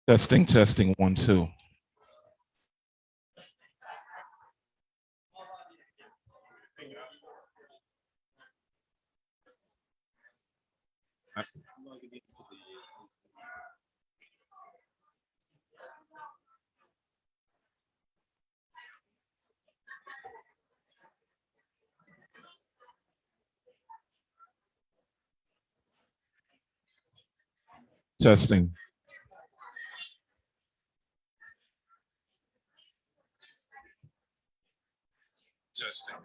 Testing, testing, 1, 2. Testing. Testing.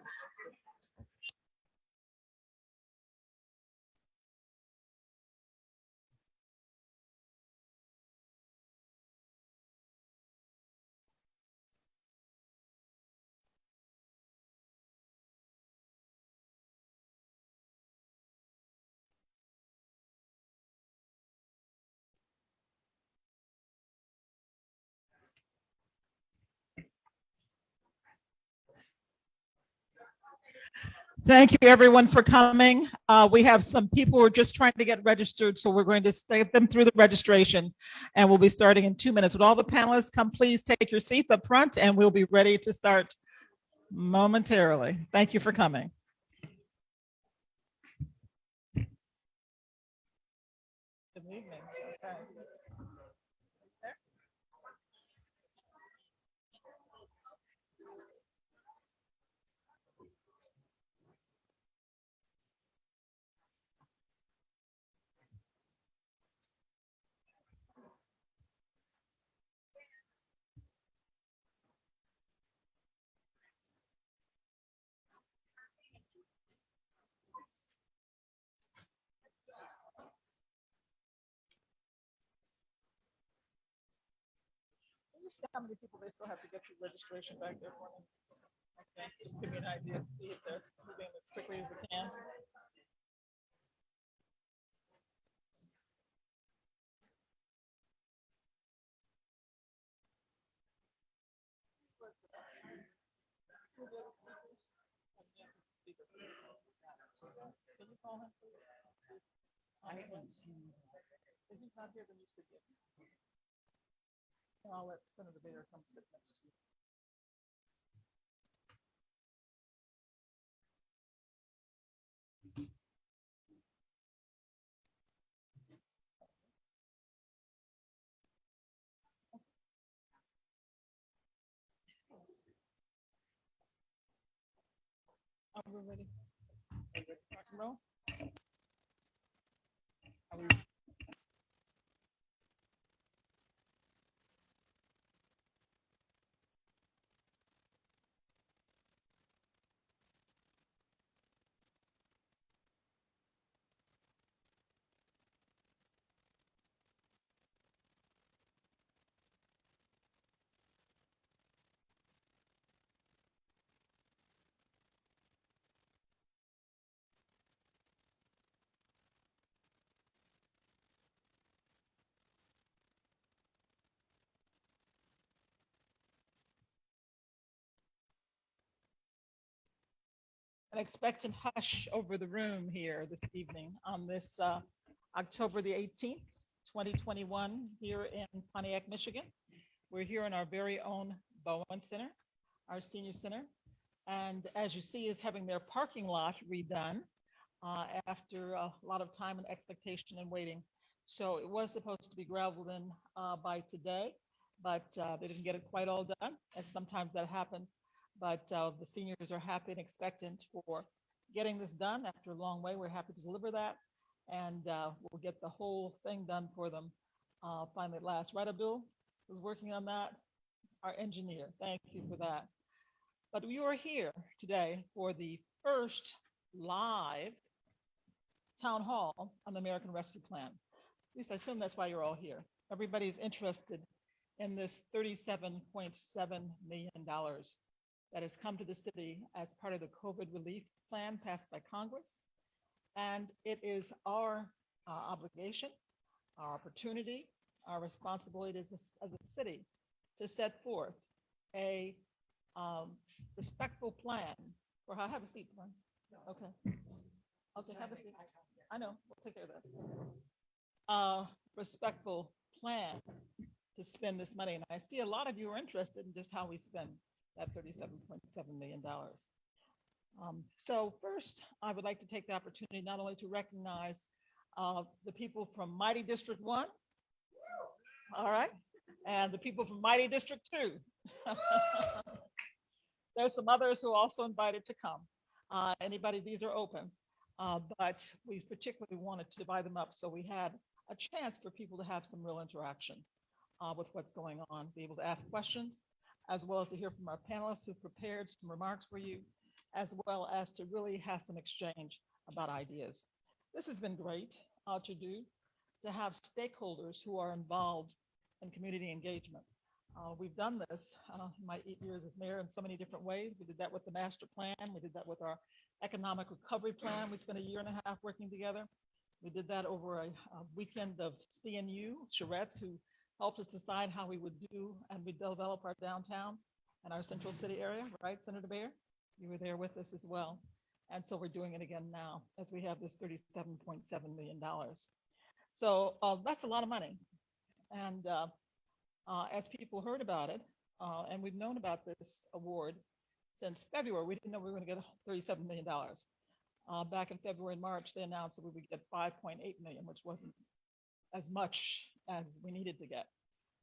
Thank you, everyone, for coming. We have some people who are just trying to get registered, so we're going to take them through the registration, and we'll be starting in 2 minutes. Would all the panelists come please take your seats up front, and we'll be ready to start momentarily. Thank you for coming. Good evening. Okay. Can you see how many people they still have to get through registration back there for me? Okay, just give me an idea, see if they're moving as quickly as they can. Can you call him, please? I haven't seen. If he's not here, then you should get him. And I'll let Senator Bader come sit next to you. Are we ready? Are we ready to rock and roll? Are we? An expectant hush over the room here this evening on this October the 18th, 2021, here in Pontiac, Michigan. We're here in our very own Bowen Center, our senior center. And as you see, is having their parking lot redone after a lot of time and expectation and waiting. So it was supposed to be gravelled in by today, but they didn't get it quite all done, as sometimes that happens. But the seniors are happy and expectant for getting this done after a long way. We're happy to deliver that, and we'll get the whole thing done for them finally at last. Right, Abdul? Who's working on that? Our engineer. Thank you for that. But we are here today for the first live town hall on the American Rescue Plan. At least I assume that's why you're all here. Everybody's interested in this $37.7 million that has come to the city as part of the COVID relief plan passed by Congress. And it is our obligation, our opportunity, our responsibility as a city to set forth a respectful plan for how, have a seat, Glenn. Okay. Okay, have a seat. I know, we'll take care of that. Respectful plan to spend this money. And I see a lot of you are interested in just how we spend that $37.7 million. So first, I would like to take the opportunity not only to recognize the people from Mighty District 1, all right, and the people from Mighty District 2. There's some others who are also invited to come. Anybody, these are open, but we particularly wanted to divide them up so we had a chance for people to have some real interaction with what's going on, be able to ask questions, as well as to hear from our panelists who prepared some remarks for you, as well as to really have some exchange about ideas. This has been great to do, to have stakeholders who are involved in community engagement. We've done this in my 8 years as mayor in so many different ways. We did that with the master plan. We did that with our economic recovery plan. We spent a year and a half working together. We did that over a weekend of CNU, charrettes, who helped us decide how we would do and we develop our downtown and our central city area, right, Senator Baer? You were there with us as well. And so we're doing it again now as we have this $37.7 million. So that's a lot of money. And as people heard about it, and we've known about this award since February, we didn't know we were going to get $37 million. Back in February and March, they announced that we would get 5.8 million, which wasn't as much as we needed to get.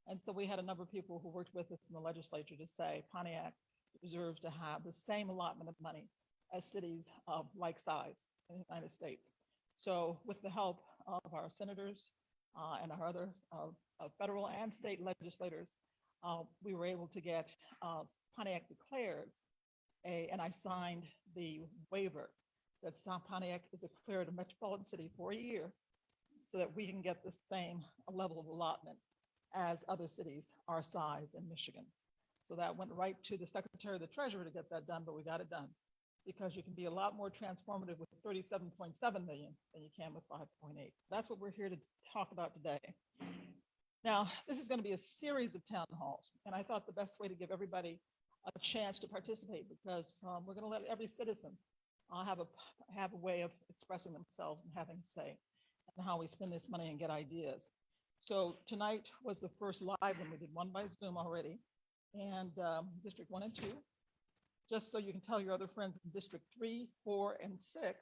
And so we had a number of people who worked with us in the legislature to say Pontiac deserves to have the same allotment of money as cities of like size in the United States. So with the help of our senators and our other federal and state legislators, we were able to get Pontiac declared and I signed the waiver that Pontiac is declared a metropolitan city for a year so that we can get the same level of allotment as other cities our size in Michigan. So that went right to the Secretary of the Treasury to get that done, but we got it done because you can be a lot more transformative with 37.7 million than you can with 5.8. That's what we're here to talk about today. Now, this is going to be a series of town halls, and I thought the best way to give everybody a chance to participate because we're going to let every citizen have a way of expressing themselves and having a say in how we spend this money and get ideas. So tonight was the first live one. We did one by Zoom already, and District 1 and 2. Just so you can tell your other friends in District 3, 4, and 6,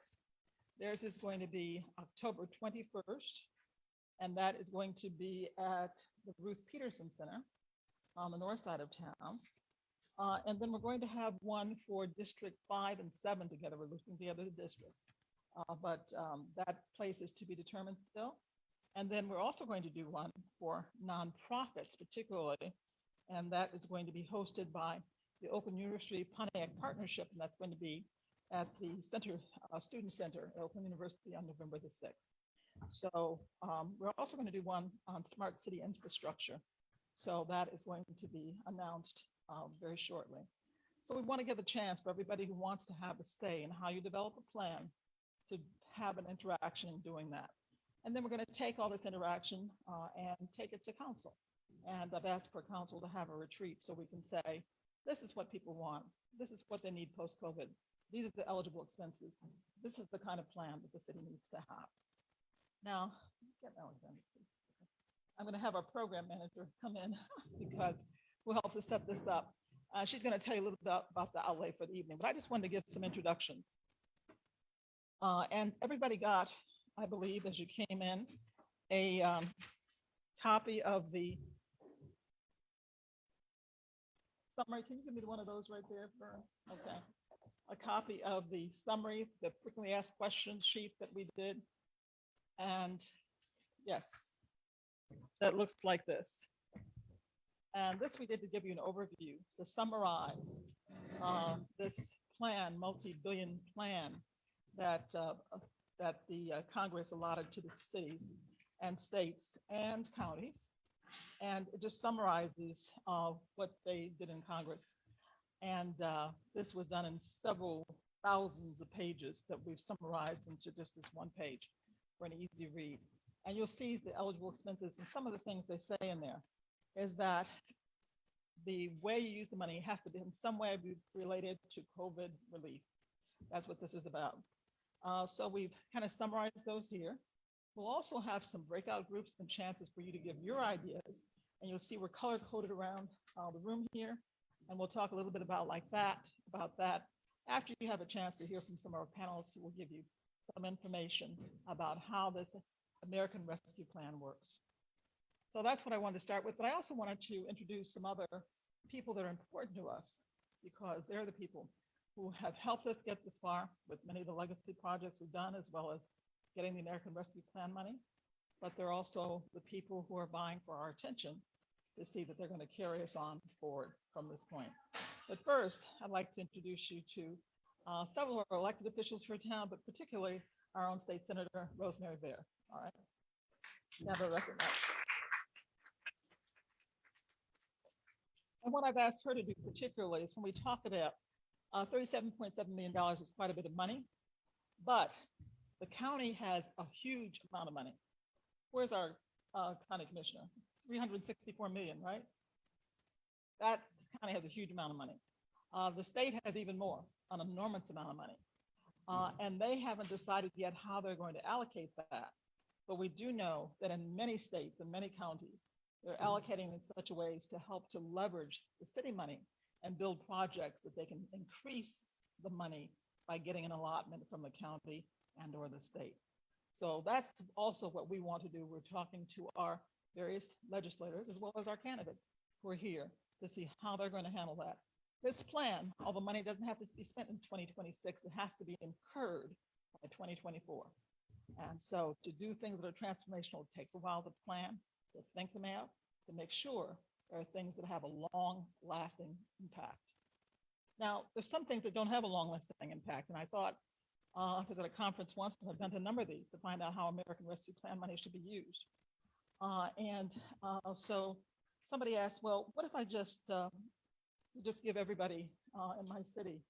theirs is going to be October 21st, and that is going to be at the Ruth Peterson Center on the north side of town. And then we're going to have one for District 5 and 7 together. We're looking together the districts, but that place is to be determined still. And then we're also going to do one for nonprofits particularly, and that is going to be hosted by the Open University Pontiac Partnership, and that's going to be at the center, Student Center at Open University on November the 6th. So we're also going to do one on smart city infrastructure. So that is going to be announced very shortly. So we want to give a chance for everybody who wants to have a say in how you develop a plan to have an interaction in doing that. And then we're going to take all this interaction and take it to council. And I've asked for council to have a retreat so we can say, this is what people want. This is what they need post-COVID. These are the eligible expenses. This is the kind of plan that the city needs to have. Now, get Alexander, please. I'm going to have our program manager come in because we'll help to set this up. She's going to tell you a little bit about the outlay for the evening, but I just wanted to give some introductions. And everybody got, I believe, as you came in, a copy of the summary. Can you give me one of those right there? Okay. A copy of the summary, the frequently asked questions sheet that we did. And yes, that looks like this. And this we did to give you an overview, to summarize this plan, multi-billion plan that the Congress allotted to the cities and states and counties. And it just summarizes what they did in Congress. And this was done in several thousands of pages that we've summarized into just this one page for an easy read. And you'll see the eligible expenses, and some of the things they say in there is that the way you use the money has to be in some way be related to COVID relief. That's what this is about. So we've kind of summarized those here. We'll also have some breakout groups and chances for you to give your ideas And you'll see we're color coded around the room here. And we'll talk a little bit about that after you have a chance to hear from some of our panelists who will give you some information about how this American Rescue Plan works. So that's what I wanted to start with, but I also wanted to introduce some other people that are important to us because they're the people who have helped us get this far with many of the legacy projects we've done, as well as getting the American Rescue Plan money. But they're also the people who are vying for our attention to see that they're going to carry us on forward from this point. But first, I'd like to introduce you to several of our elected officials for town, but particularly our own state senator, Rosemary Bear. All right. Never recognize. And what I've asked her to do particularly is when we talk about $37.7 million is quite a bit of money, but the county has a huge amount of money. Where's our county commissioner? 364 million, right? That county has a huge amount of money. The state has even more, an enormous amount of money. And they haven't decided yet how they're going to allocate that. But we do know that in many states and many counties, they're allocating in such a ways to help to leverage the city money and build projects that they can increase the money by getting an allotment from the county and or the state. So that's also what we want to do. We're talking to our various legislators as well as our candidates who are here to see how they're going to handle that. This plan, although money doesn't have to be spent in 2026, it has to be incurred by 2024. And so to do things that are transformational, it takes a while to plan, to think them out, to make sure there are things that have a long-lasting impact. Now, there's some things that don't have a long-lasting impact, and I thought I was at a conference once, and I've done a number of these to find out how American Rescue Plan money should be used. So somebody asked, well, what if I just give everybody in my city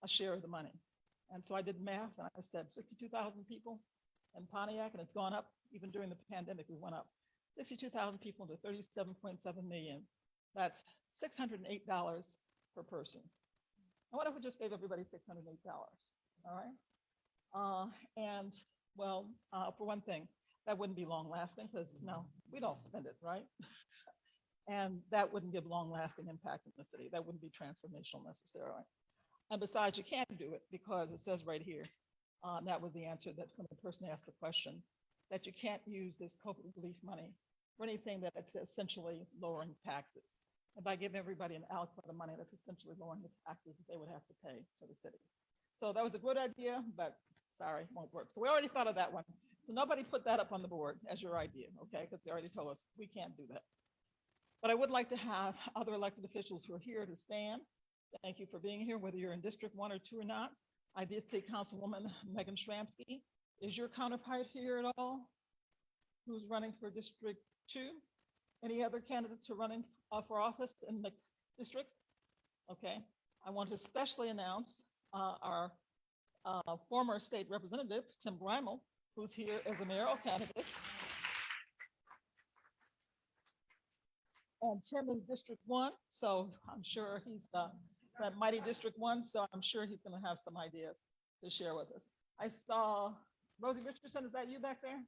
a share of the money? And so I did math, and I said 62,000 people in Pontiac, and it's gone up even during the pandemic. We went up 62,000 people to 37.7 million. That's $608 per person. And what if we just gave everybody $608? All right. And well, for one thing, that wouldn't be long lasting because no, we'd all spend it, right? And that wouldn't give long lasting impact in the city. That wouldn't be transformational necessarily. And besides, you can't do it because it says right here, that was the answer that when the person asked the question, that you can't use this COVID relief money for anything that's essentially lowering taxes. And by giving everybody an output of money, that's essentially lowering the taxes that they would have to pay for the city. So that was a good idea, but sorry, won't work. So we already thought of that one. So nobody put that up on the board as your idea, okay? Because they already told us we can't do that. But I would like to have other elected officials who are here to stand. Thank you for being here, whether you're in District 1 or 2 or not. I did see Councilwoman Megan Shramsky. Is your counterpart here at all? Who's running for District 2? Any other candidates who are running for office in the districts? Okay. I want to especially announce our former state representative, Tim Grimal, who's here as a mayoral candidate. And Tim is District 1, so I'm sure he's that mighty District 1, so I'm sure he's going to have some ideas to share with us. I saw Rosie Richardson. Is that you back there?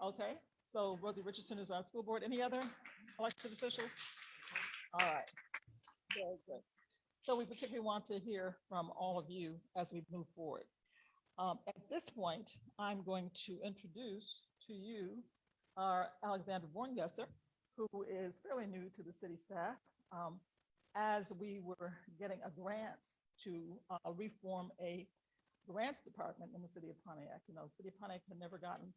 Okay, so Rosie Richardson is our school board. Any other elected officials? All right, very good. So we particularly want to hear from all of you as we move forward. At this point, I'm going to introduce to you our Alexandra Borngesser, who is fairly new to the city staff. As we were getting a grant to reform a grants department in the city of Pontiac. You know, the city of Pontiac had never gotten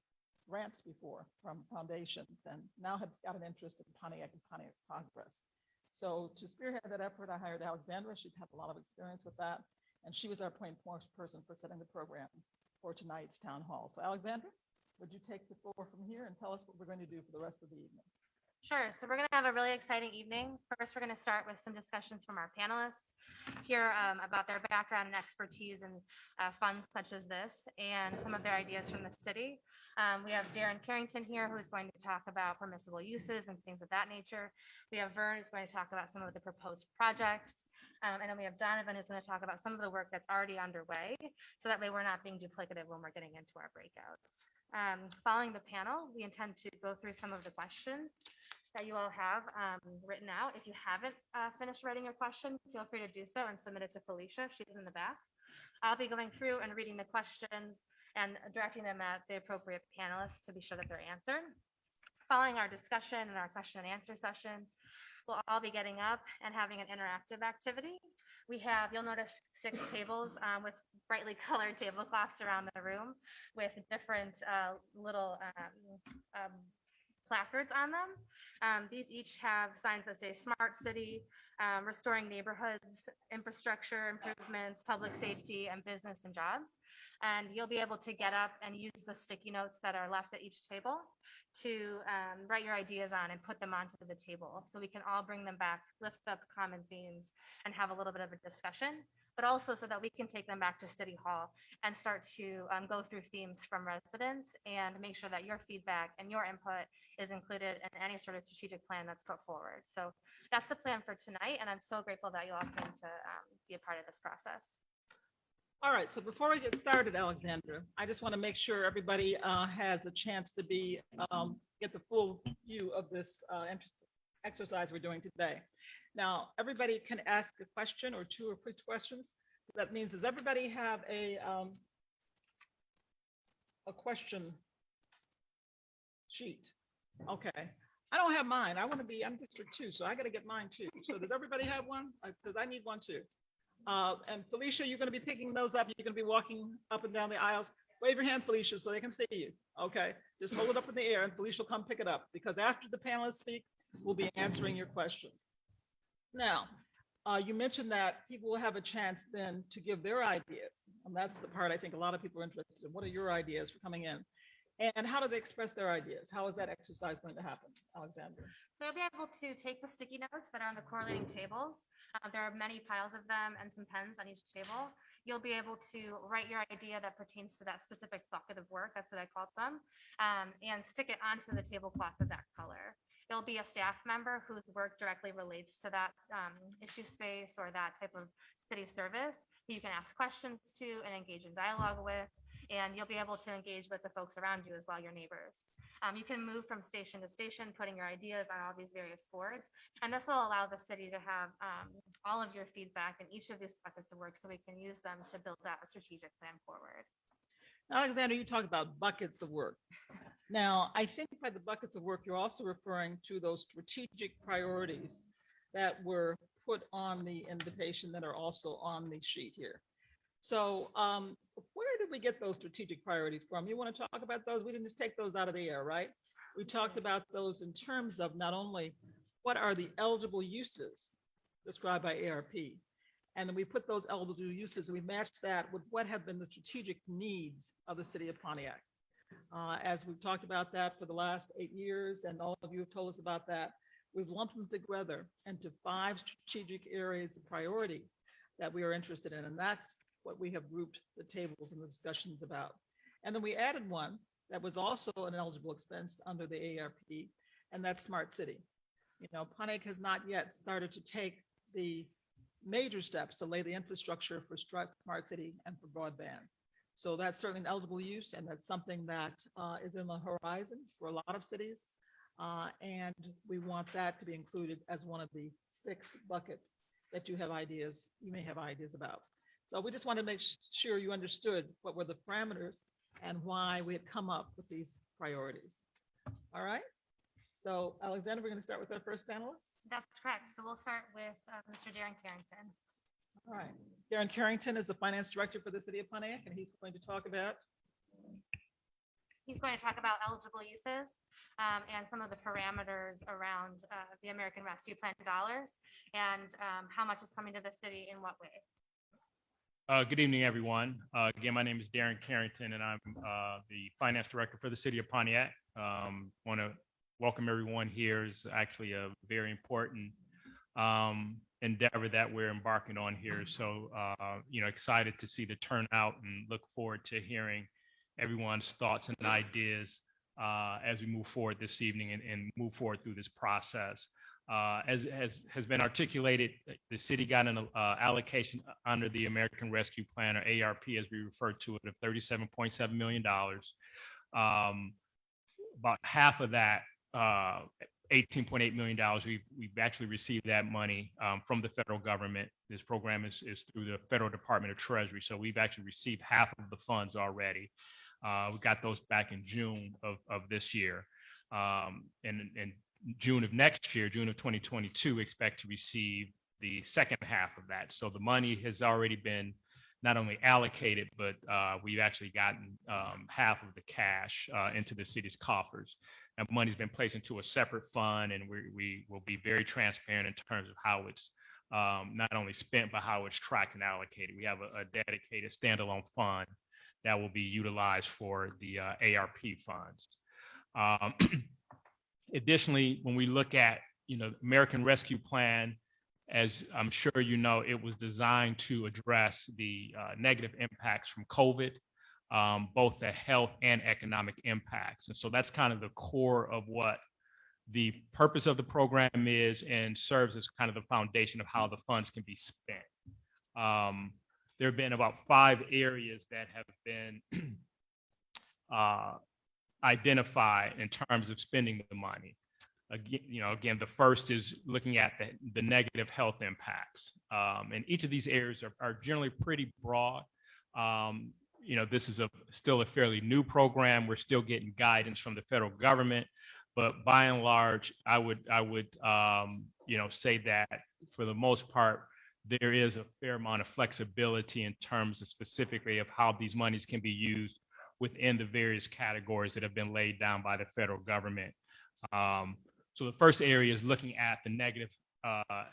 grants before from foundations and now has got an interest in Pontiac and Pontiac Progress. So to spearhead that effort, I hired Alexandra. She's had a lot of experience with that. And she was our point person for setting the program for tonight's town hall. So Alexandra, would you take the floor from here and tell us what we're going to do for the rest of the evening? Sure. So we're going to have a really exciting evening. First, we're going to start with some discussions from our panelists, hear about their background and expertise in funds such as this and some of their ideas from the city. We have Darren Carrington here, who is going to talk about permissible uses and things of that nature. We have Vern, who's going to talk about some of the proposed projects. And then we have Donovan, who's going to talk about some of the work that's already underway so that way we're not being duplicative when we're getting into our breakouts. Following the panel, we intend to go through some of the questions that you all have written out. If you haven't finished writing your question, feel free to do so and submit it to Felicia. She's in the back. I'll be going through and reading the questions and directing them at the appropriate panelists to be sure that they're answered. Following our discussion and our question and answer session, we'll all be getting up and having an interactive activity. We have, you'll notice 6 tables with brightly colored tablecloths around the room with different little placards on them. These each have signs that say Smart City, restoring neighborhoods, infrastructure improvements, public safety, and business and jobs. And you'll be able to get up and use the sticky notes that are left at each table to write your ideas on and put them onto the table. So we can all bring them back, lift up common themes, and have a little bit of a discussion, but also so that we can take them back to City Hall and start to go through themes from residents and make sure that your feedback and your input is included in any sort of strategic plan that's put forward. So that's the plan for tonight, and I'm so grateful that you all came to be a part of this process. All right, so before we get started, Alexandra, I just want to make sure everybody has a chance to get the full view of this exercise we're doing today. Now, everybody can ask a question or 2 or 3 questions. So that means, does everybody have a question sheet? Okay, I don't have mine. I'm District 2, so I got to get mine too. So does everybody have one? Because I need one too. And Felicia, you're going to be picking those up. You're going to be walking up and down the aisles. Wave your hand, Felicia, so they can see you. Okay, just hold it up in the air and Felicia will come pick it up, because after the panelists speak, we'll be answering your questions. Now, you mentioned that people will have a chance then to give their ideas. And that's the part I think a lot of people are interested in. What are your ideas for coming in? And how do they express their ideas? How is that exercise going to happen, Alexandra? So you'll be able to take the sticky notes that are on the correlating tables. There are many piles of them and some pens on each table. You'll be able to write your idea that pertains to that specific bucket of work, that's what I called them, and stick it onto the tablecloth of that color. There'll be a staff member whose work directly relates to that issue space or that type of city service who you can ask questions to and engage in dialogue with. And you'll be able to engage with the folks around you as well, your neighbors. You can move from station to station, putting your ideas on all these various boards. And this will allow the city to have all of your feedback in each of these buckets of work so we can use them to build out a strategic plan forward. Alexander, you talked about buckets of work. Now, I think by the buckets of work, you're also referring to those strategic priorities that were put on the invitation that are also on the sheet here. So where did we get those strategic priorities from? You want to talk about those? We didn't just take those out of the air, right? We talked about those in terms of not only what are the eligible uses described by ARP, and then we put those eligible uses and we matched that with what have been the strategic needs of the city of Pontiac. As we've talked about that for the last 8 years, and all of you have told us about that, we've lumped them together into 5 strategic areas of priority that we are interested in. And that's what we have grouped the tables and the discussions about. And then we added one that was also an eligible expense under the ARP, and that's Smart City. You know, Pontiac has not yet started to take the major steps to lay the infrastructure for Smart City and for broadband. So that's certainly an eligible use, and that's something that is in the horizon for a lot of cities. And we want that to be included as one of the 6 buckets that you may have ideas about. So we just want to make sure you understood what were the parameters and why we had come up with these priorities. All right. So Alexander, we're going to start with our first panelist. That's correct. So we'll start with Mr. Darren Carrington. All right. Darren Carrington is the finance director for the city of Pontiac, and he's going to talk about eligible uses and some of the parameters around the American Rescue Plan dollars and how much is coming to the city in what way. Good evening, everyone. Again, my name is Darren Carrington, and I'm the finance director for the city of Pontiac. Want to welcome everyone here. It's actually a very important endeavor that we're embarking on here. So, excited to see the turnout and look forward to hearing everyone's thoughts and ideas as we move forward this evening and move forward through this process. As has been articulated, the city got an allocation under the American Rescue Plan, or ARP as we refer to it, of $37.7 million. About half of that, $18.8 million, we've actually received that money from the federal government. This program is through the Federal Department of Treasury. So we've actually received half of the funds already. We got those back in June of this year. And in June of next year, June of 2022, expect to receive the second half of that. So the money has already been not only allocated, but we've actually gotten half of the cash into the city's coffers. And money's been placed into a separate fund, and we will be very transparent in terms of how it's not only spent, but how it's tracked and allocated. We have a dedicated standalone fund that will be utilized for the ARP funds. Additionally, when we look at, American Rescue Plan, as I'm sure you know, it was designed to address the negative impacts from COVID, both the health and economic impacts. And so that's kind of the core of what the purpose of the program is, and serves as kind of the foundation of how the funds can be spent. There have been about 5 areas that have been identified in terms of spending the money. Again, the first is looking at the negative health impacts. And each of these areas are generally pretty broad. This is still a fairly new program. We're still getting guidance from the federal government, but by and large, I would say that for the most part, there is a fair amount of flexibility in terms of specifically of how these monies can be used within the various categories that have been laid down by the federal government. So the first area is looking at the negative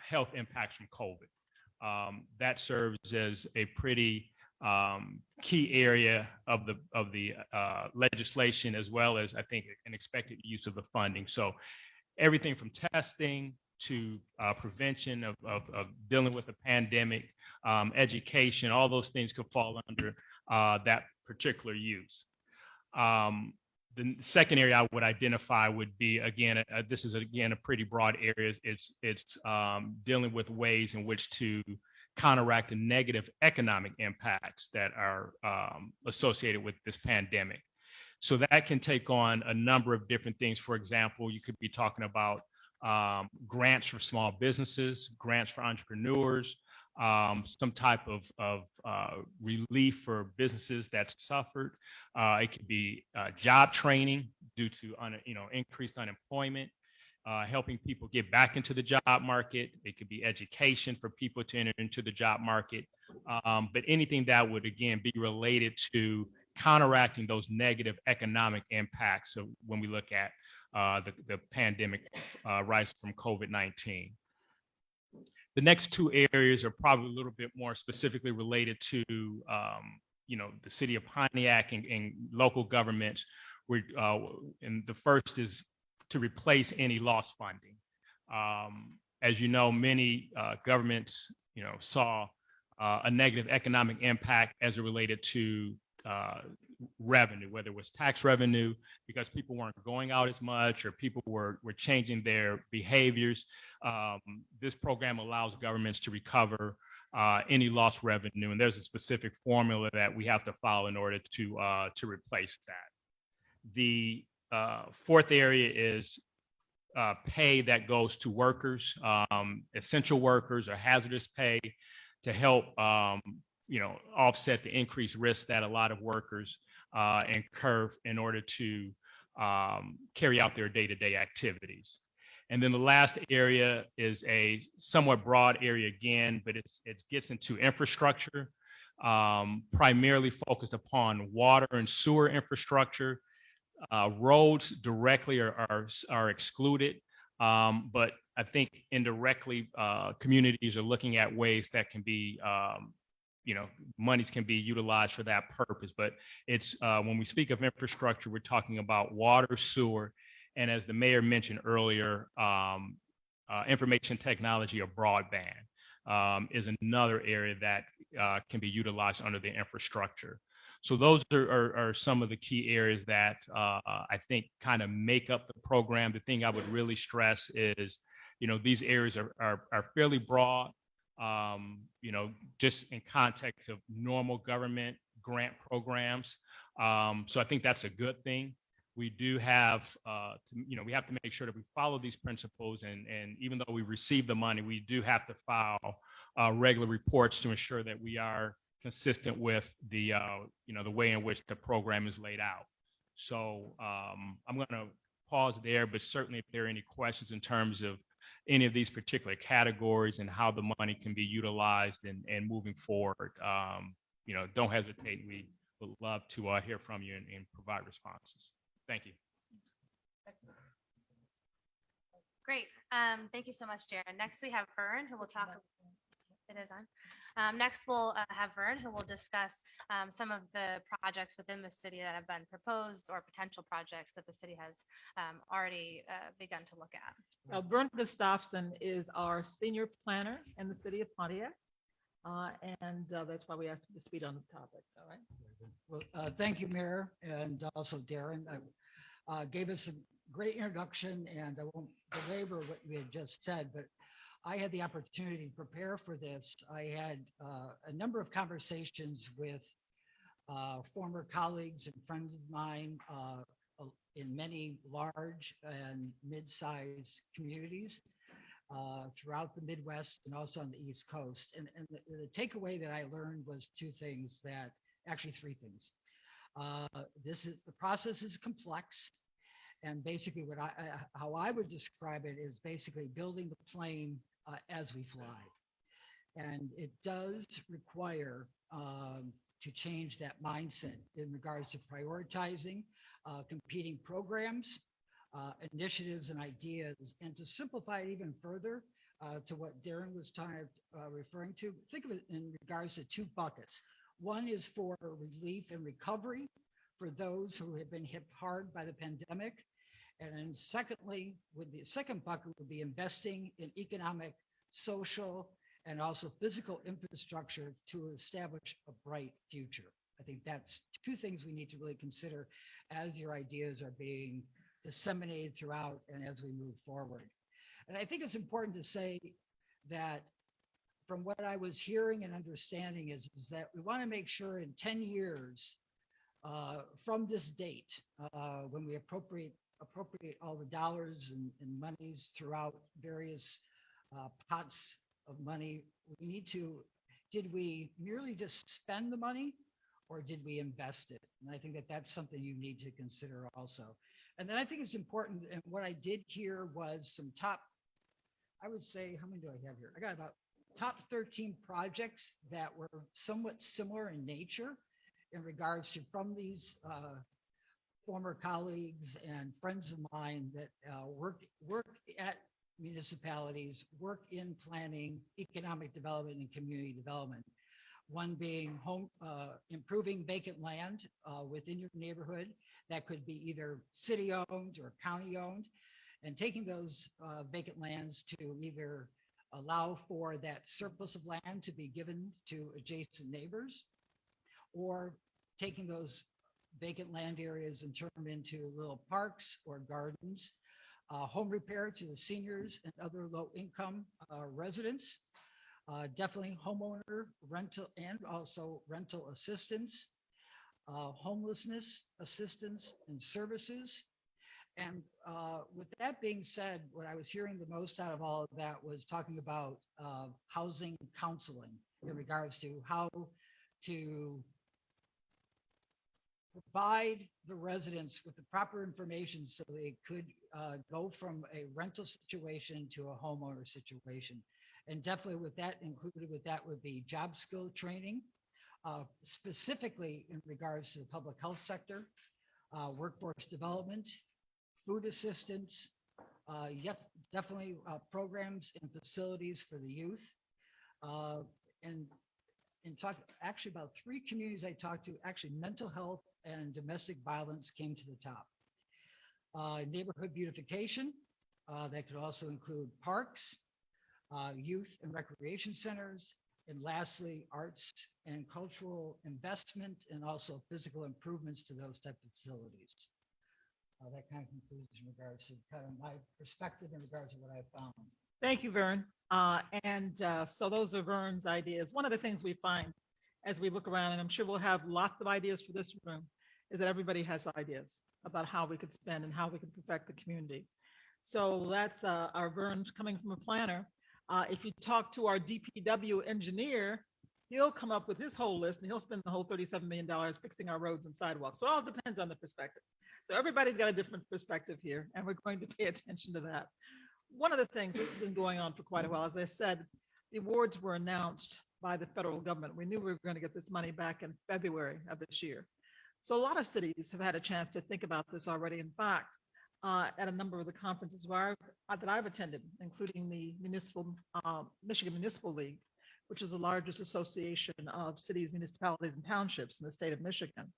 health impacts from COVID. That serves as a pretty key area of the legislation, as well as, I think, an expected use of the funding. So everything from testing to prevention of dealing with the pandemic, education, all those things could fall under that particular use. The second area I would identify would be, again, this is again a pretty broad area. It's dealing with ways in which to counteract the negative economic impacts that are associated with this pandemic. So that can take on a number of different things. For example, you could be talking about grants for small businesses, grants for entrepreneurs, some type of relief for businesses that suffered. It could be job training due to increased unemployment, helping people get back into the job market. It could be education for people to enter into the job market, but anything that would, again, be related to counteracting those negative economic impacts. So when we look at the pandemic rise from COVID-19. The next 2 areas are probably a little bit more specifically related to, the city of Pontiac and local governments. And the first is to replace any lost funding. As you know, many governments, saw a negative economic impact as it related to revenue, whether it was tax revenue, because people weren't going out as much, or people were changing their behaviors. This program allows governments to recover any lost revenue, and there's a specific formula that we have to follow in order to replace that. The fourth area is pay that goes to workers, essential workers or hazardous pay, to help offset the increased risk that a lot of workers incur in order to carry out their day-to-day activities. And then the last area is a somewhat broad area again, but it gets into infrastructure, primarily focused upon water and sewer infrastructure. Roads directly are excluded, but I think indirectly communities are looking at ways that can be monies can be utilized for that purpose. But it's when we speak of infrastructure, we're talking about water, sewer, and as the mayor mentioned earlier, information technology or broadband is another area that can be utilized under the infrastructure. So those are some of the key areas that I think kind of make up the program. The thing I would really stress is, these areas are fairly broad. Just in context of normal government grant programs, So I think that's a good thing. We do have, we have to make sure that we follow these principles, and even though we receive the money, we do have to file regular reports to ensure that we are consistent with the way in which the program is laid out. So I'm going to pause there, but certainly if there are any questions in terms of any of these particular categories and how the money can be utilized and moving forward, don't hesitate. We would love to hear from you and provide responses. Thank you. Great. Thank you so much, Darren. Next, we have Vern, who will talk. It is on. Next, we'll have Vern, who will discuss some of the projects within the city that have been proposed or potential projects that the city has already begun to look at. Vern Gustafson is our senior planner in the city of Pontiac. And that's why we asked him to speak on this topic. All right. Well, thank you, Mayor, and also Darren. Gave us a great introduction, and I won't belabor what we had just said, but I had the opportunity to prepare for this. I had a number of conversations with former colleagues and friends of mine in many large and mid-sized communities throughout the Midwest and also on the East Coast. And the takeaway that I learned was three things. The process is complex. And basically how I would describe it is basically building the plane as we fly. And it does require to change that mindset in regards to prioritizing competing programs, initiatives and ideas, and to simplify it even further to what Darren was referring to. Think of it in regards to two buckets. One is for relief and recovery for those who have been hit hard by the pandemic. And then secondly, the second bucket would be investing in economic, social, and also physical infrastructure to establish a bright future. I think that's two things we need to really consider as your ideas are being disseminated throughout and as we move forward. And I think it's important to say that from what I was hearing and understanding is that we want to make sure in 10 years from this date, when we appropriate all the dollars and monies throughout various pots of money, we need to, did we merely just spend the money or did we invest it? And I think that that's something you need to consider also. And then I think it's important, and what I did hear was some top, I would say, how many do I have here? I got about top 13 projects that were somewhat similar in nature in regards to from these former colleagues and friends of mine that work at municipalities, work in planning, economic development, and community development. One being improving vacant land within your neighborhood that could be either city-owned or county-owned, and taking those vacant lands to either allow for that surplus of land to be given to adjacent neighbors, or taking those vacant land areas and turn them into little parks or gardens, home repair to the seniors and other low-income residents, definitely homeowner rental and also rental assistance, homelessness assistance and services. And with that being said, what I was hearing the most out of all of that was talking about housing counseling in regards to how to provide the residents with the proper information so they could go from a rental situation to a homeowner situation. And definitely with that included with that would be job skill training, specifically in regards to the public health sector, workforce development, food assistance, definitely programs and facilities for the youth. And talk actually about 3 communities I talked to, actually mental health and domestic violence came to the top. Neighborhood beautification, that could also include parks, youth and recreation centers, and lastly, arts and cultural investment and also physical improvements to those type of facilities. That kind of concludes in regards to kind of my perspective in regards to what I found. Thank you, Vern. So those are Vern's ideas. One of the things we find as we look around, and I'm sure we'll have lots of ideas for this room, is that everybody has ideas about how we could spend and how we could perfect the community. So that's our Vern coming from a planner. If you talk to our DPW engineer, he'll come up with his whole list and he'll spend the whole $37 million fixing our roads and sidewalks. So it all depends on the perspective. So everybody's got a different perspective here, and we're going to pay attention to that. One of the things, this has been going on for quite a while. As I said, the awards were announced by the federal government. We knew we were going to get this money back in February of this year. So a lot of cities have had a chance to think about this already. In fact, at a number of the conferences that I've attended, including the Michigan Municipal League, which is the largest association of cities, municipalities, and townships in the state of Michigan.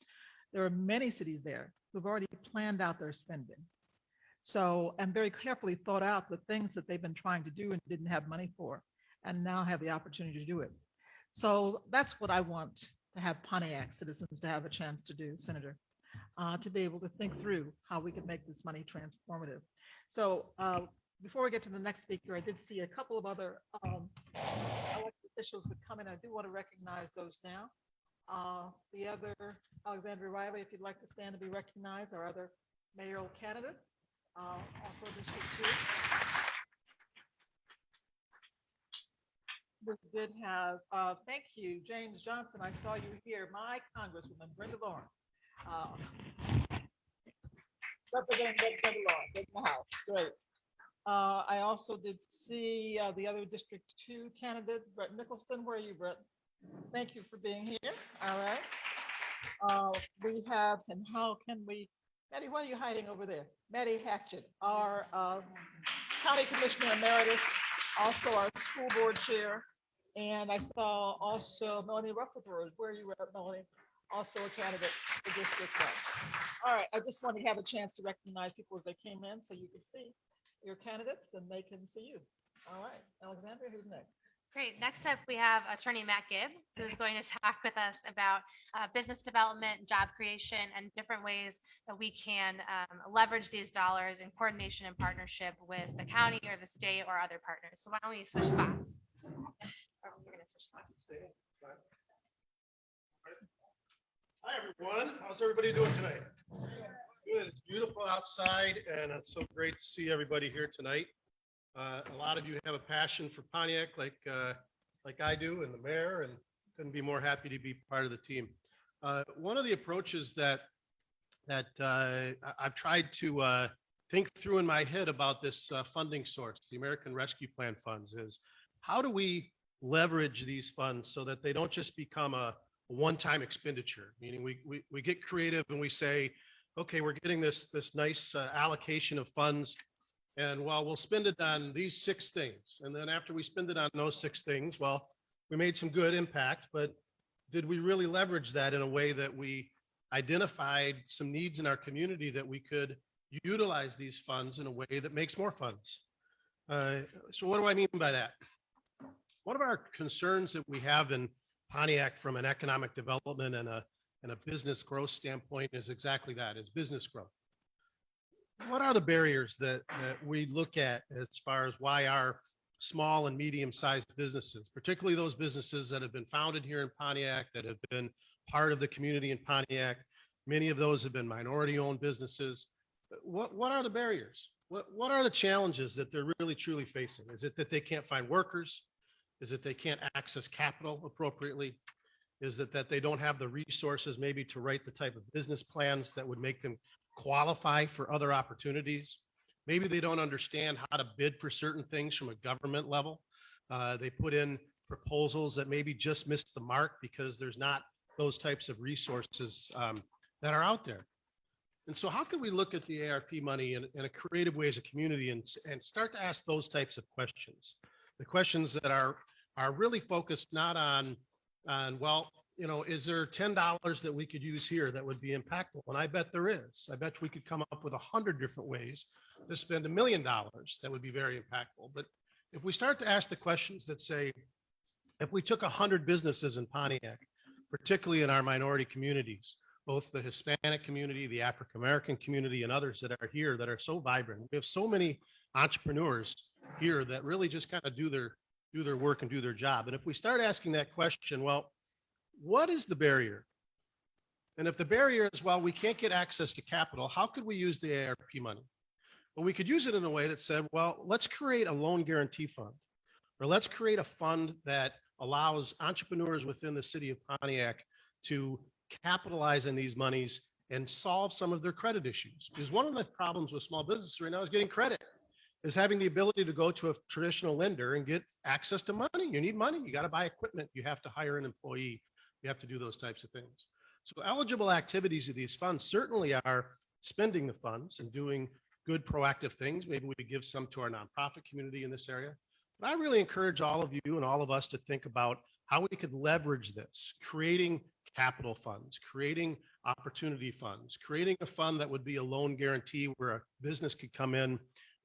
There are many cities there who've already planned out their spending. So, and very carefully thought out the things that they've been trying to do and didn't have money for, and now have the opportunity to do it. So that's what I want to have Pontiac citizens to have a chance to do, Senator, to be able to think through how we could make this money transformative. So before we get to the next speaker, I did see a couple of other elected officials would come in. I do want to recognize those now. The other, Alexandra Riley, if you'd like to stand and be recognized, our other mayoral candidate, also District 2. We did have, thank you, James Johnson. I saw you here, my Congresswoman, Brenda Lawrence. Representing Brenda Lawrence in the House, great. I also did see the other District 2 candidate, Brett Nicholson. Where are you, Brett? Thank you for being here. All right. We have, and how can we, Maddie, what are you hiding over there? Maddie Hatchett, our County Commissioner Emeritus, also our school board chair. And I saw also Melanie Rutherford. Where are you at, Melanie? Also a candidate for District 1. All right, I just want to have a chance to recognize people as they came in so you can see your candidates and they can see you. All right, Alexandra, who's next? Great. Next up, we have Attorney Matt Gibb, who's going to talk with us about business development, job creation, and different ways that we can leverage these dollars in coordination and partnership with the county or the state or other partners. So why don't we switch spots? Or we're going to switch spots. Hi, everyone. How's everybody doing tonight? Good. It's beautiful outside, and it's so great to see everybody here tonight. A lot of you have a passion for Pontiac, like I do, and the mayor, and couldn't be more happy to be part of the team. One of the approaches that I've tried to think through in my head about this funding source, the American Rescue Plan funds, is how do we leverage these funds so that they don't just become a one-time expenditure? Meaning we get creative and we say, okay, we're getting this nice allocation of funds, and well, we'll spend it on these 6 things. And then after we spend it on those 6 things, well, we made some good impact, but did we really leverage that in a way that we identified some needs in our community that we could utilize these funds in a way that makes more funds? So what do I mean by that? One of our concerns that we have in Pontiac from an economic development and a business growth standpoint is exactly that, is business growth. What are the barriers that we look at as far as why our small and medium-sized businesses, particularly those businesses that have been founded here in Pontiac, that have been part of the community in Pontiac, many of those have been minority-owned businesses. What are the barriers? What are the challenges that they're really truly facing? Is it that they can't find workers? Is it they can't access capital appropriately? Is it that they don't have the resources maybe to write the type of business plans that would make them qualify for other opportunities? Maybe they don't understand how to bid for certain things from a government level. They put in proposals that maybe just missed the mark because there's not those types of resources that are out there. And so how can we look at the ARP money in a creative way as a community and start to ask those types of questions? The questions that are really focused not on, well, you know, is there $10 that we could use here that would be impactful? And I bet there is. I bet we could come up with 100 different ways to spend $1 million that would be very impactful. But if we start to ask the questions that say, if we took 100 businesses in Pontiac, particularly in our minority communities, both the Hispanic community, the African-American community, and others that are here that are so vibrant, we have so many entrepreneurs here that really just kind of do their work and do their job. And if we start asking that question, well, what is the barrier? And if the barrier is, well, we can't get access to capital, how could we use the ARP money? Well, we could use it in a way that said, well, let's create a loan guarantee fund, or let's create a fund that allows entrepreneurs within the city of Pontiac to capitalize on these monies and solve some of their credit issues. Because one of the problems with small businesses right now is getting credit, is having the ability to go to a traditional lender and get access to money. You need money. You got to buy equipment. You have to hire an employee. You have to do those types of things. So eligible activities of these funds certainly are spending the funds and doing good proactive things. Maybe we give some to our nonprofit community in this area. But I really encourage all of you and all of us to think about how we could leverage this, creating capital funds, creating opportunity funds, creating a fund that would be a loan guarantee where a business could come in,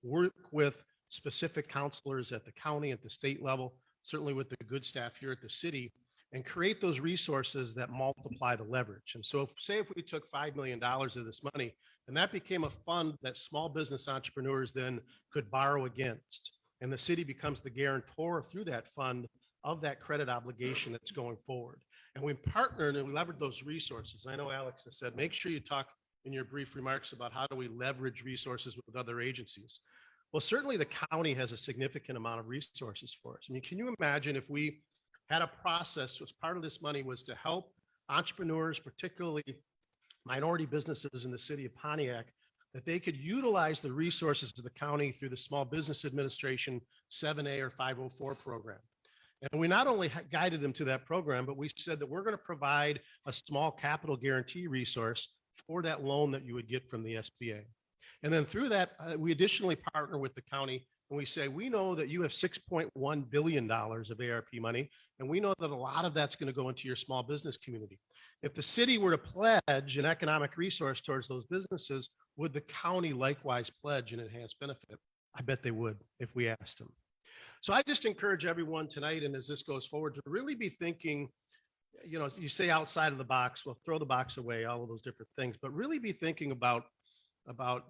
work with specific counselors at the county, at the state level, certainly with the good staff here at the city, and create those resources that multiply the leverage. And so if we took $5 million of this money and that became a fund that small business entrepreneurs then could borrow against, and the city becomes the guarantor through that fund of that credit obligation that's going forward. And we partner and we leverage those resources. I know Alex has said, make sure you talk in your brief remarks about how do we leverage resources with other agencies. Well, certainly the county has a significant amount of resources for us. I mean, can you imagine if we had a process, as part of this money was to help entrepreneurs, particularly minority businesses in the city of Pontiac, that they could utilize the resources of the county through the Small Business Administration 7A or 504 program. And we not only guided them to that program, but we said that we're going to provide a small capital guarantee resource for that loan that you would get from the SBA. And then through that, we additionally partner with the county and we say, we know that you have $6.1 billion of ARP money, and we know that a lot of that's going to go into your small business community. If the city were to pledge an economic resource towards those businesses, would the county likewise pledge an enhanced benefit? I bet they would if we asked them. So I just encourage everyone tonight, and as this goes forward, to really be thinking, you know, you say outside of the box, well, throw the box away, all of those different things, but really be thinking about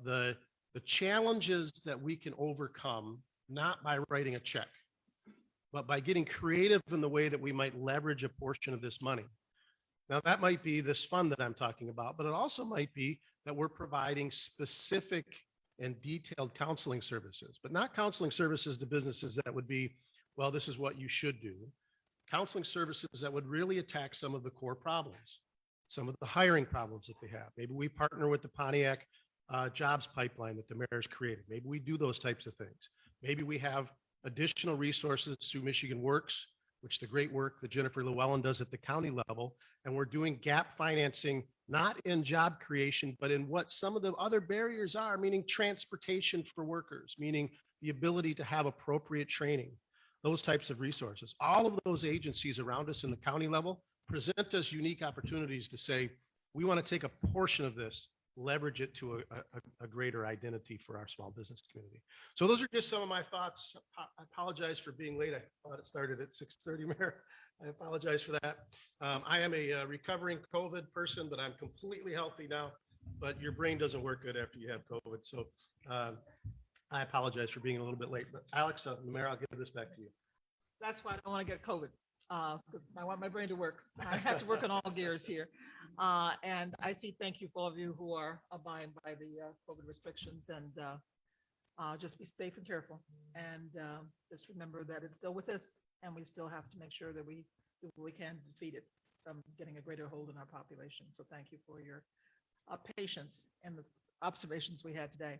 the challenges that we can overcome, not by writing a check, but by getting creative in the way that we might leverage a portion of this money. Now, that might be this fund that I'm talking about, but it also might be that we're providing specific and detailed counseling services, but not counseling services to businesses that would be, well, this is what you should do. Counseling services that would really attack some of the core problems, some of the hiring problems that they have. Maybe we partner with the Pontiac jobs pipeline that the mayor's created. Maybe we do those types of things. Maybe we have additional resources through Michigan Works, which the great work that Jennifer Llewellyn does at the county level. And we're doing gap financing, not in job creation, but in what some of the other barriers are, meaning transportation for workers, meaning the ability to have appropriate training, those types of resources. All of those agencies around us in the county level present us unique opportunities to say, we want to take a portion of this, leverage it to a greater identity for our small business community. So those are just some of my thoughts. I apologize for being late. I thought it started at 6:30, Mayor. I apologize for that. I am a recovering COVID person, but I'm completely healthy now, but your brain doesn't work good after you have COVID. So I apologize for being a little bit late, but Alex, Mayor, I'll give this back to you. That's why I don't want to get COVID. 'Cause I want my brain to work. I have to work on all gears here. And I see, thank you for all of you who are abiding by the COVID restrictions, and just be safe and careful. And just remember that it's still with us, and we still have to make sure that we do what we can to defeat it from getting a greater hold in our population. So thank you for your patience and the observations we had today.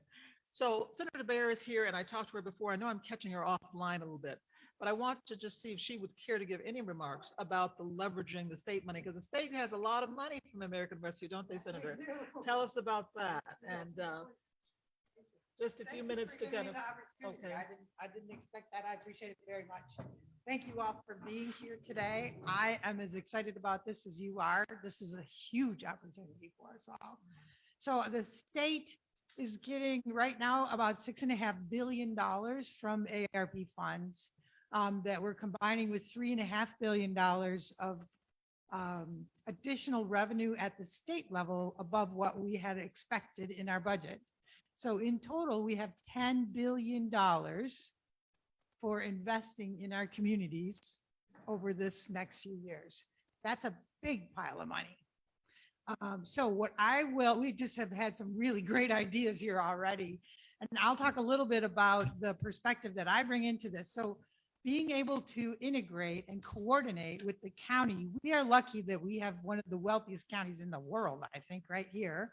So Senator Bear is here, and I talked to her before. I know I'm catching her offline a little bit, but I want to just see if she would care to give any remarks about the leveraging the state money, because the state has a lot of money from American Rescue, don't they, Senator? Tell us about that. And just a few minutes to kind of, okay. I didn't expect that. I appreciate it very much. Thank you all for being here today. I am as excited about this as you are. This is a huge opportunity for us all. So the state is getting right now about $6.5 billion from ARP funds that we're combining with $3.5 billion of additional revenue at the state level above what we had expected in our budget. So in total, we have $10 billion for investing in our communities over this next few years. That's a big pile of money. So what we just have had some really great ideas here already. And I'll talk a little bit about the perspective that I bring into this. So being able to integrate and coordinate with the county, we are lucky that we have one of the wealthiest counties in the world, I think, right here.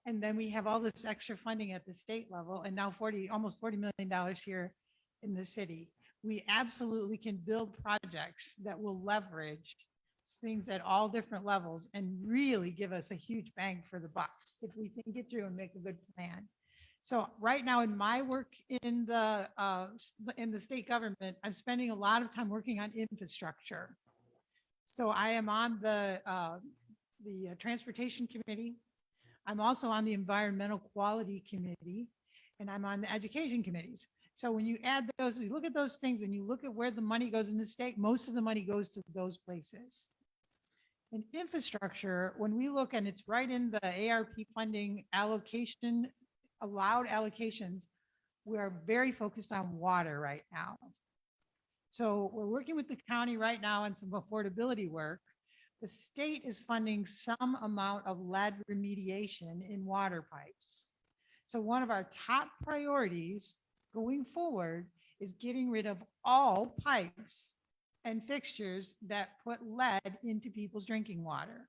And then we have all this extra funding at the state level and now almost $40 million here in the city. We absolutely can build projects that will leverage things at all different levels and really give us a huge bang for the buck if we think it through and make a good plan. So right now in my work in the state government, I'm spending a lot of time working on infrastructure. So I am on the transportation committee. I'm also on the environmental quality committee, and I'm on the education committees. So when you add those, you look at those things and you look at where the money goes in the state, most of the money goes to those places. In infrastructure, when we look, and it's right in the ARP funding allocation, allowed allocations, we are very focused on water right now. So we're working with the county right now on some affordability work. The state is funding some amount of lead remediation in water pipes. So one of our top priorities going forward is getting rid of all pipes and fixtures that put lead into people's drinking water.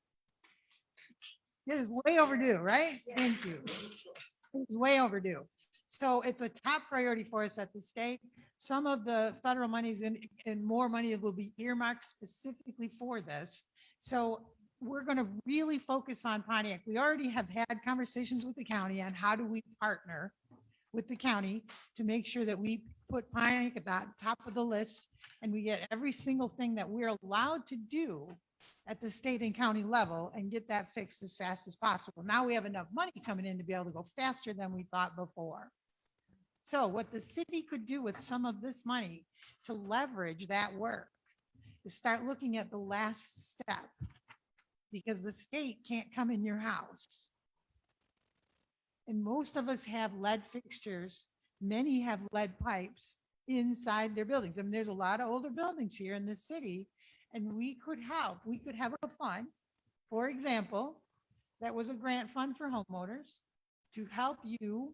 It is way overdue, right? Thank you. It's way overdue. So it's a top priority for us at the state. Some of the federal monies and more money will be earmarked specifically for this. So we're going to really focus on Pontiac. We already have had conversations with the county on how do we partner with the county to make sure that we put Pontiac at the top of the list and we get every single thing that we're allowed to do at the state and county level and get that fixed as fast as possible. Now we have enough money coming in to be able to go faster than we thought before. So what the city could do with some of this money to leverage that work is start looking at the last step, because the state can't come in your house. And most of us have lead fixtures. Many have lead pipes inside their buildings. I mean, there's a lot of older buildings here in the city, and we could have a fund, for example, that was a grant fund for homeowners to help you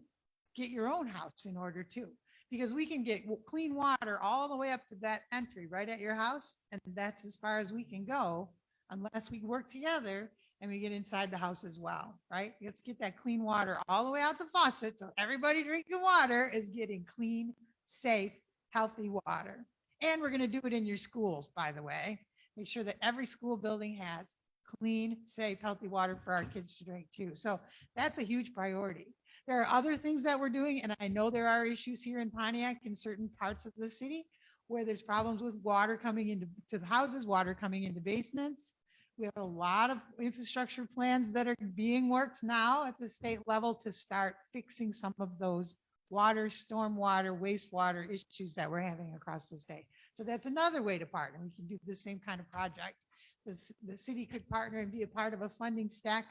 get your own house in order too. Because we can get clean water all the way up to that entry right at your house. And that's as far as we can go unless we work together and we get inside the house as well, right? Let's get that clean water all the way out the faucet. So everybody drinking water is getting clean, safe, healthy water. And we're going to do it in your schools, by the way. Make sure that every school building has clean, safe, healthy water for our kids to drink too. So that's a huge priority. There are other things that we're doing, and I know there are issues here in Pontiac in certain parts of the city where there's problems with water coming into the houses, water coming into basements. We have a lot of infrastructure plans that are being worked now at the state level to start fixing some of those water, stormwater, wastewater issues that we're having across the state. So that's another way to partner. We can do the same kind of project. The city could partner and be a part of a funding stack.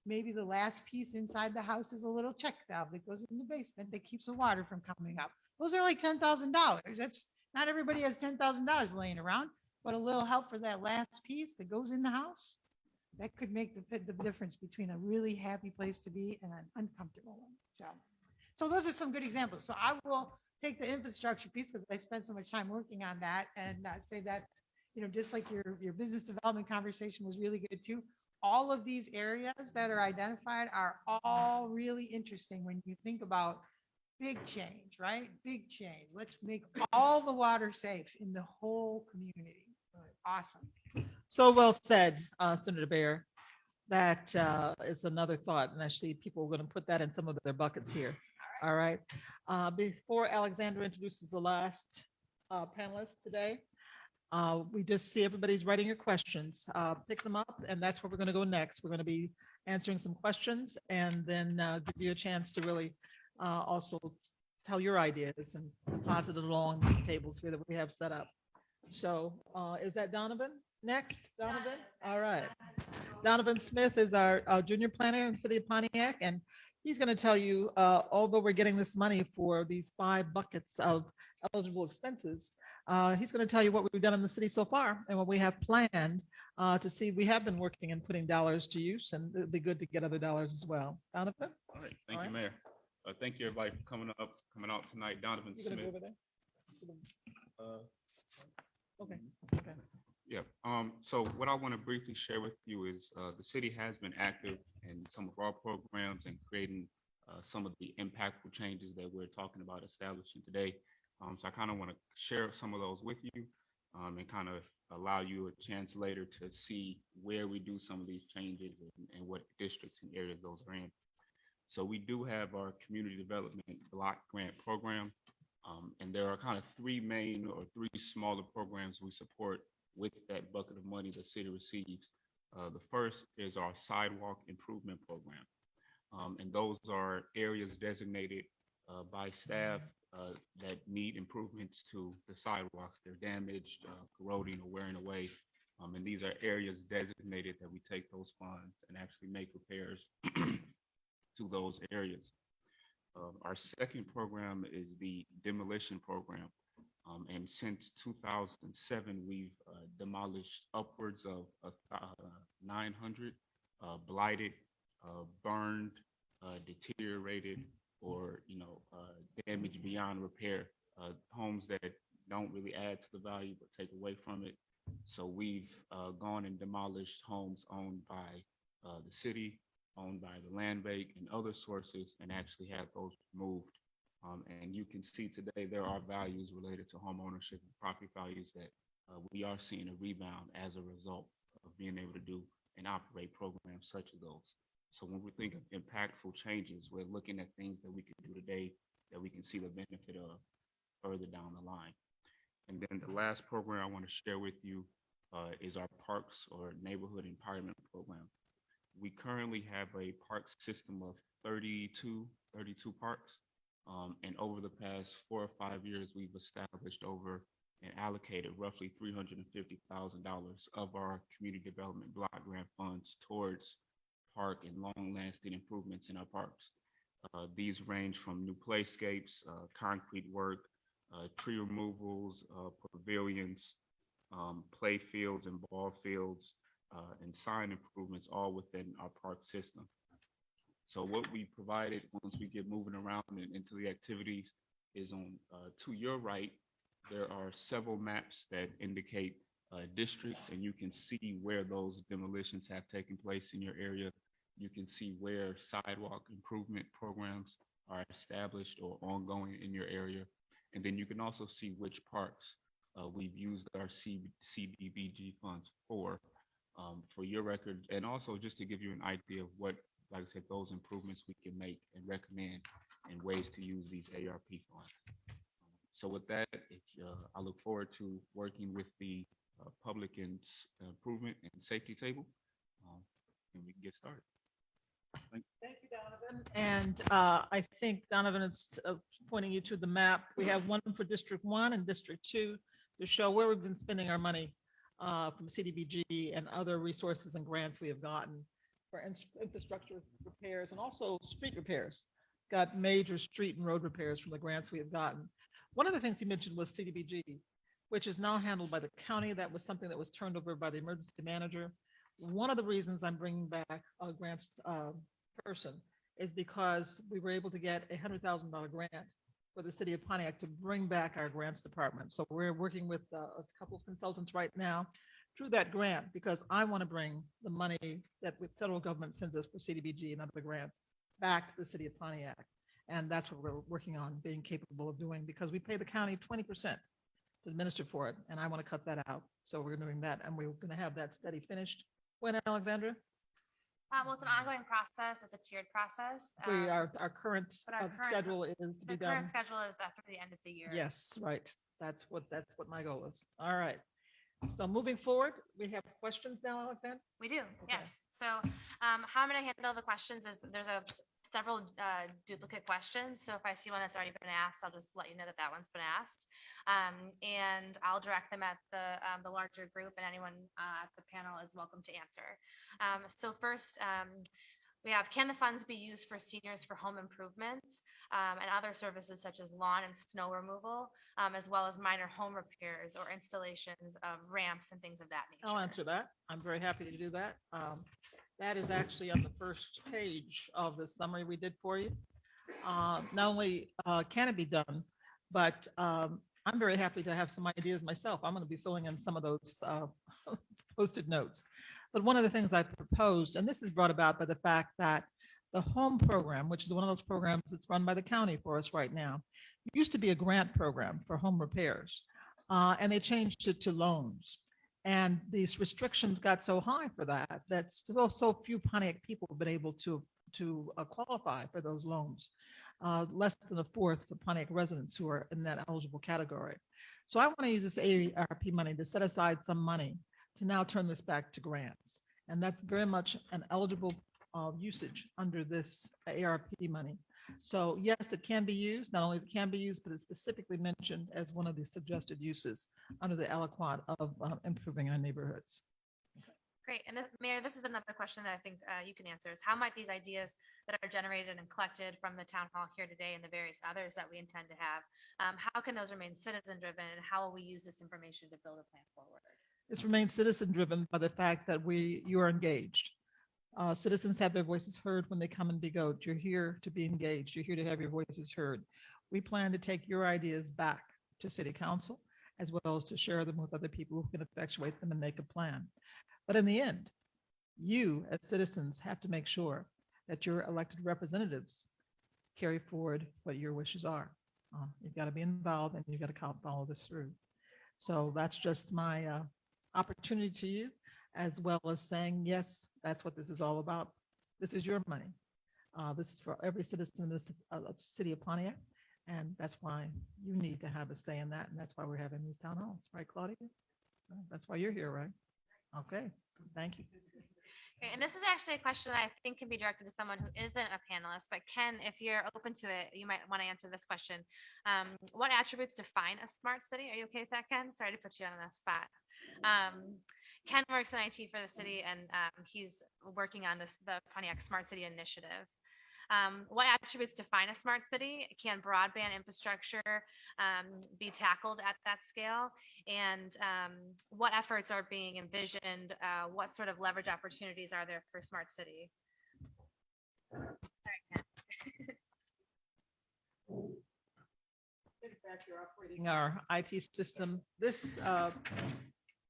Maybe the last piece inside the house is a little check valve that goes in the basement that keeps the water from coming up. Those are like $10,000. That's not everybody has $10,000 laying around, but a little help for that last piece that goes in the house, that could make the difference between a really happy place to be and an uncomfortable one. So those are some good examples. So I will take the infrastructure piece because I spent so much time working on that and say that, you know, just like your business development conversation was really good too. All of these areas that are identified are all really interesting when you think about big change, right? Big change. Let's make all the water safe in the whole community. Awesome. So well said, Senator Baer. That is another thought. And actually, people are going to put that in some of their buckets here. All right. Before Alexandra introduces the last panelist today, we just see everybody's writing your questions. Pick them up, and that's where we're going to go next. We're going to be answering some questions and then give you a chance to really also tell your ideas and deposit it along these tables here that we have set up. So is that Donovan next? Donovan? All right. Donovan Smith is our junior planner in the city of Pontiac, and he's going to tell you, although we're getting this money for these 5 buckets of eligible expenses, He's going to tell you what we've done in the city so far and what we have planned to see. We have been working and putting dollars to use, and it'd be good to get other dollars as well. Donovan? All right, thank All you, right. Mayor. Thank you, everybody, for coming out tonight. Donovan You gonna go Smith. over there? Okay. Okay. Yeah, so what I want to briefly share with you is the city has been active in some of our programs and creating some of the impactful changes that we're talking about establishing today. So I kind of want to share some of those with you and kind of allow you a chance later to see where we do some of these changes and what districts and areas those are in. So we do have our community development block grant program. And there are kind of three main or three smaller programs we support with that bucket of money the city receives. The first is our sidewalk improvement program. And those are areas designated by staff that need improvements to the sidewalks. They're damaged, corroding, or wearing away. And these are areas designated that we take those funds and actually make repairs to those areas. Our second program is the Demolition Program. And since 2007, we've demolished upwards of 900 blighted, burned, deteriorated, or damaged beyond repair homes that don't really add to the value but take away from it. So we've gone and demolished homes owned by the city, owned by the land bank and other sources, and actually have those removed. And you can see today there are values related to home ownership and property values that we are seeing a rebound as a result of being able to do and operate programs such as those. So when we think of impactful changes, we're looking at things that we can do today that we can see the benefit of further down the line. And then the last program I want to share with you is our parks or neighborhood empowerment program. We currently have a park system of 32 parks. And over the past 4 or 5 years, we've established over and allocated roughly $350,000 of our community development block grant funds towards park and long-lasting improvements in our parks. These range from new playscapes, concrete work, tree removals, pavilions, play fields and ball fields, and sign improvements, all within our park system. So what we provided once we get moving around and into the activities is on to your right, there are several maps that indicate districts, and you can see where those demolitions have taken place in your area. You can see where sidewalk improvement programs are established or ongoing in your area. And then you can also see which parks we've used our CDBG funds for your record, and also just to give you an idea of what, like I said, those improvements we can make and recommend and ways to use these ARP funds. So with that, I look forward to working with the public improvement and safety table, and we can get started. Thank you, Donovan. And I think, Donovan, it's pointing you to the map. We have one for District 1 and District 2 to show where we've been spending our money from CDBG and other resources and grants we have gotten for infrastructure repairs and also street repairs. Got major street and road repairs from the grants we have gotten. One of the things he mentioned was CDBG, which is now handled by the county. That was something that was turned over by the emergency manager. One of the reasons I'm bringing back a grants person is because we were able to get a $100,000 grant for the city of Pontiac to bring back our grants department. So we're working with a couple of consultants right now through that grant, because I want to bring the money that the federal government sends us for CDBG and other grants back to the city of Pontiac. And that's what we're working on being capable of doing, because we pay the county 20% to administer for it. And I want to cut that out. So we're doing that, and we're going to have that study finished. When, Alexandra? Well, it's an ongoing process. It's a tiered process. Our current but our current- schedule is to be The done. current schedule is after the end of the year. Yes, right. That's what my goal is. All right. So moving forward, we have questions now, Alexandra? We do, Okay. yes. So how I'm going to handle the questions is there's several duplicate questions. So if I see one that's already been asked, I'll just let you know that that one's been asked. And I'll direct them at the larger group, and anyone at the panel is welcome to answer. So first, We have, can the funds be used for seniors for home improvements and other services such as lawn and snow removal, as well as minor home repairs or installations of ramps and things of that nature? I'll answer that. I'm very happy to do that. That is actually on the first page of the summary we did for you. Not only can it be done, but I'm very happy to have some ideas myself. I'm going to be filling in some of those posted notes. But one of the things I proposed, and this is brought about by the fact that the home program, which is one of those programs that's run by the county for us right now, used to be a grant program for home repairs, and they changed it to loans. And these restrictions got so high for that so few Pontiac people have been able to qualify for those loans. Less than a fourth of Pontiac residents who are in that eligible category. So I want to use this ARP money to set aside some money to now turn this back to grants. And that's very much an eligible usage under this ARP money. So yes, it can be used. Not only it can be used, but it's specifically mentioned as one of the suggested uses under the aliquot of improving our neighborhoods. Great. And Mayor, this is another question that I think you can answer is how might these ideas that are generated and collected from the town hall here today and the various others that we intend to have, how can those remain citizen driven and how will we use this information to build a plan forward? This remains citizen driven by the fact that you are engaged. Citizens have their voices heard when they come and be goat. You're here to be engaged. You're here to have your voices heard. We plan to take your ideas back to city council, as well as to share them with other people who can effectuate them and make a plan. But in the end, you as citizens have to make sure that your elected representatives carry forward what your wishes are. You've got to be involved and you've got to follow this through. So that's just my opportunity to you, as well as saying, yes, that's what this is all about. This is your money. This is for every citizen in this city of Pontiac. And that's why you need to have a say in that. And that's why we're having these town halls, right, Claudia? That's why you're here, right? Okay, thank you. Okay, and this is actually a question that I think can be directed to someone who isn't a panelist, but Ken, if you're open to it, you might want to answer this question. What attributes define a smart city? Are you okay with that, Ken? Sorry to put you on the spot. Ken works in IT for the city and he's working on the Pontiac Smart City Initiative. What attributes define a smart city? Can broadband infrastructure be tackled at that scale? And what efforts are being envisioned? What sort of leverage opportunities are there for smart city? Sorry, Ken. You're operating our IT system. This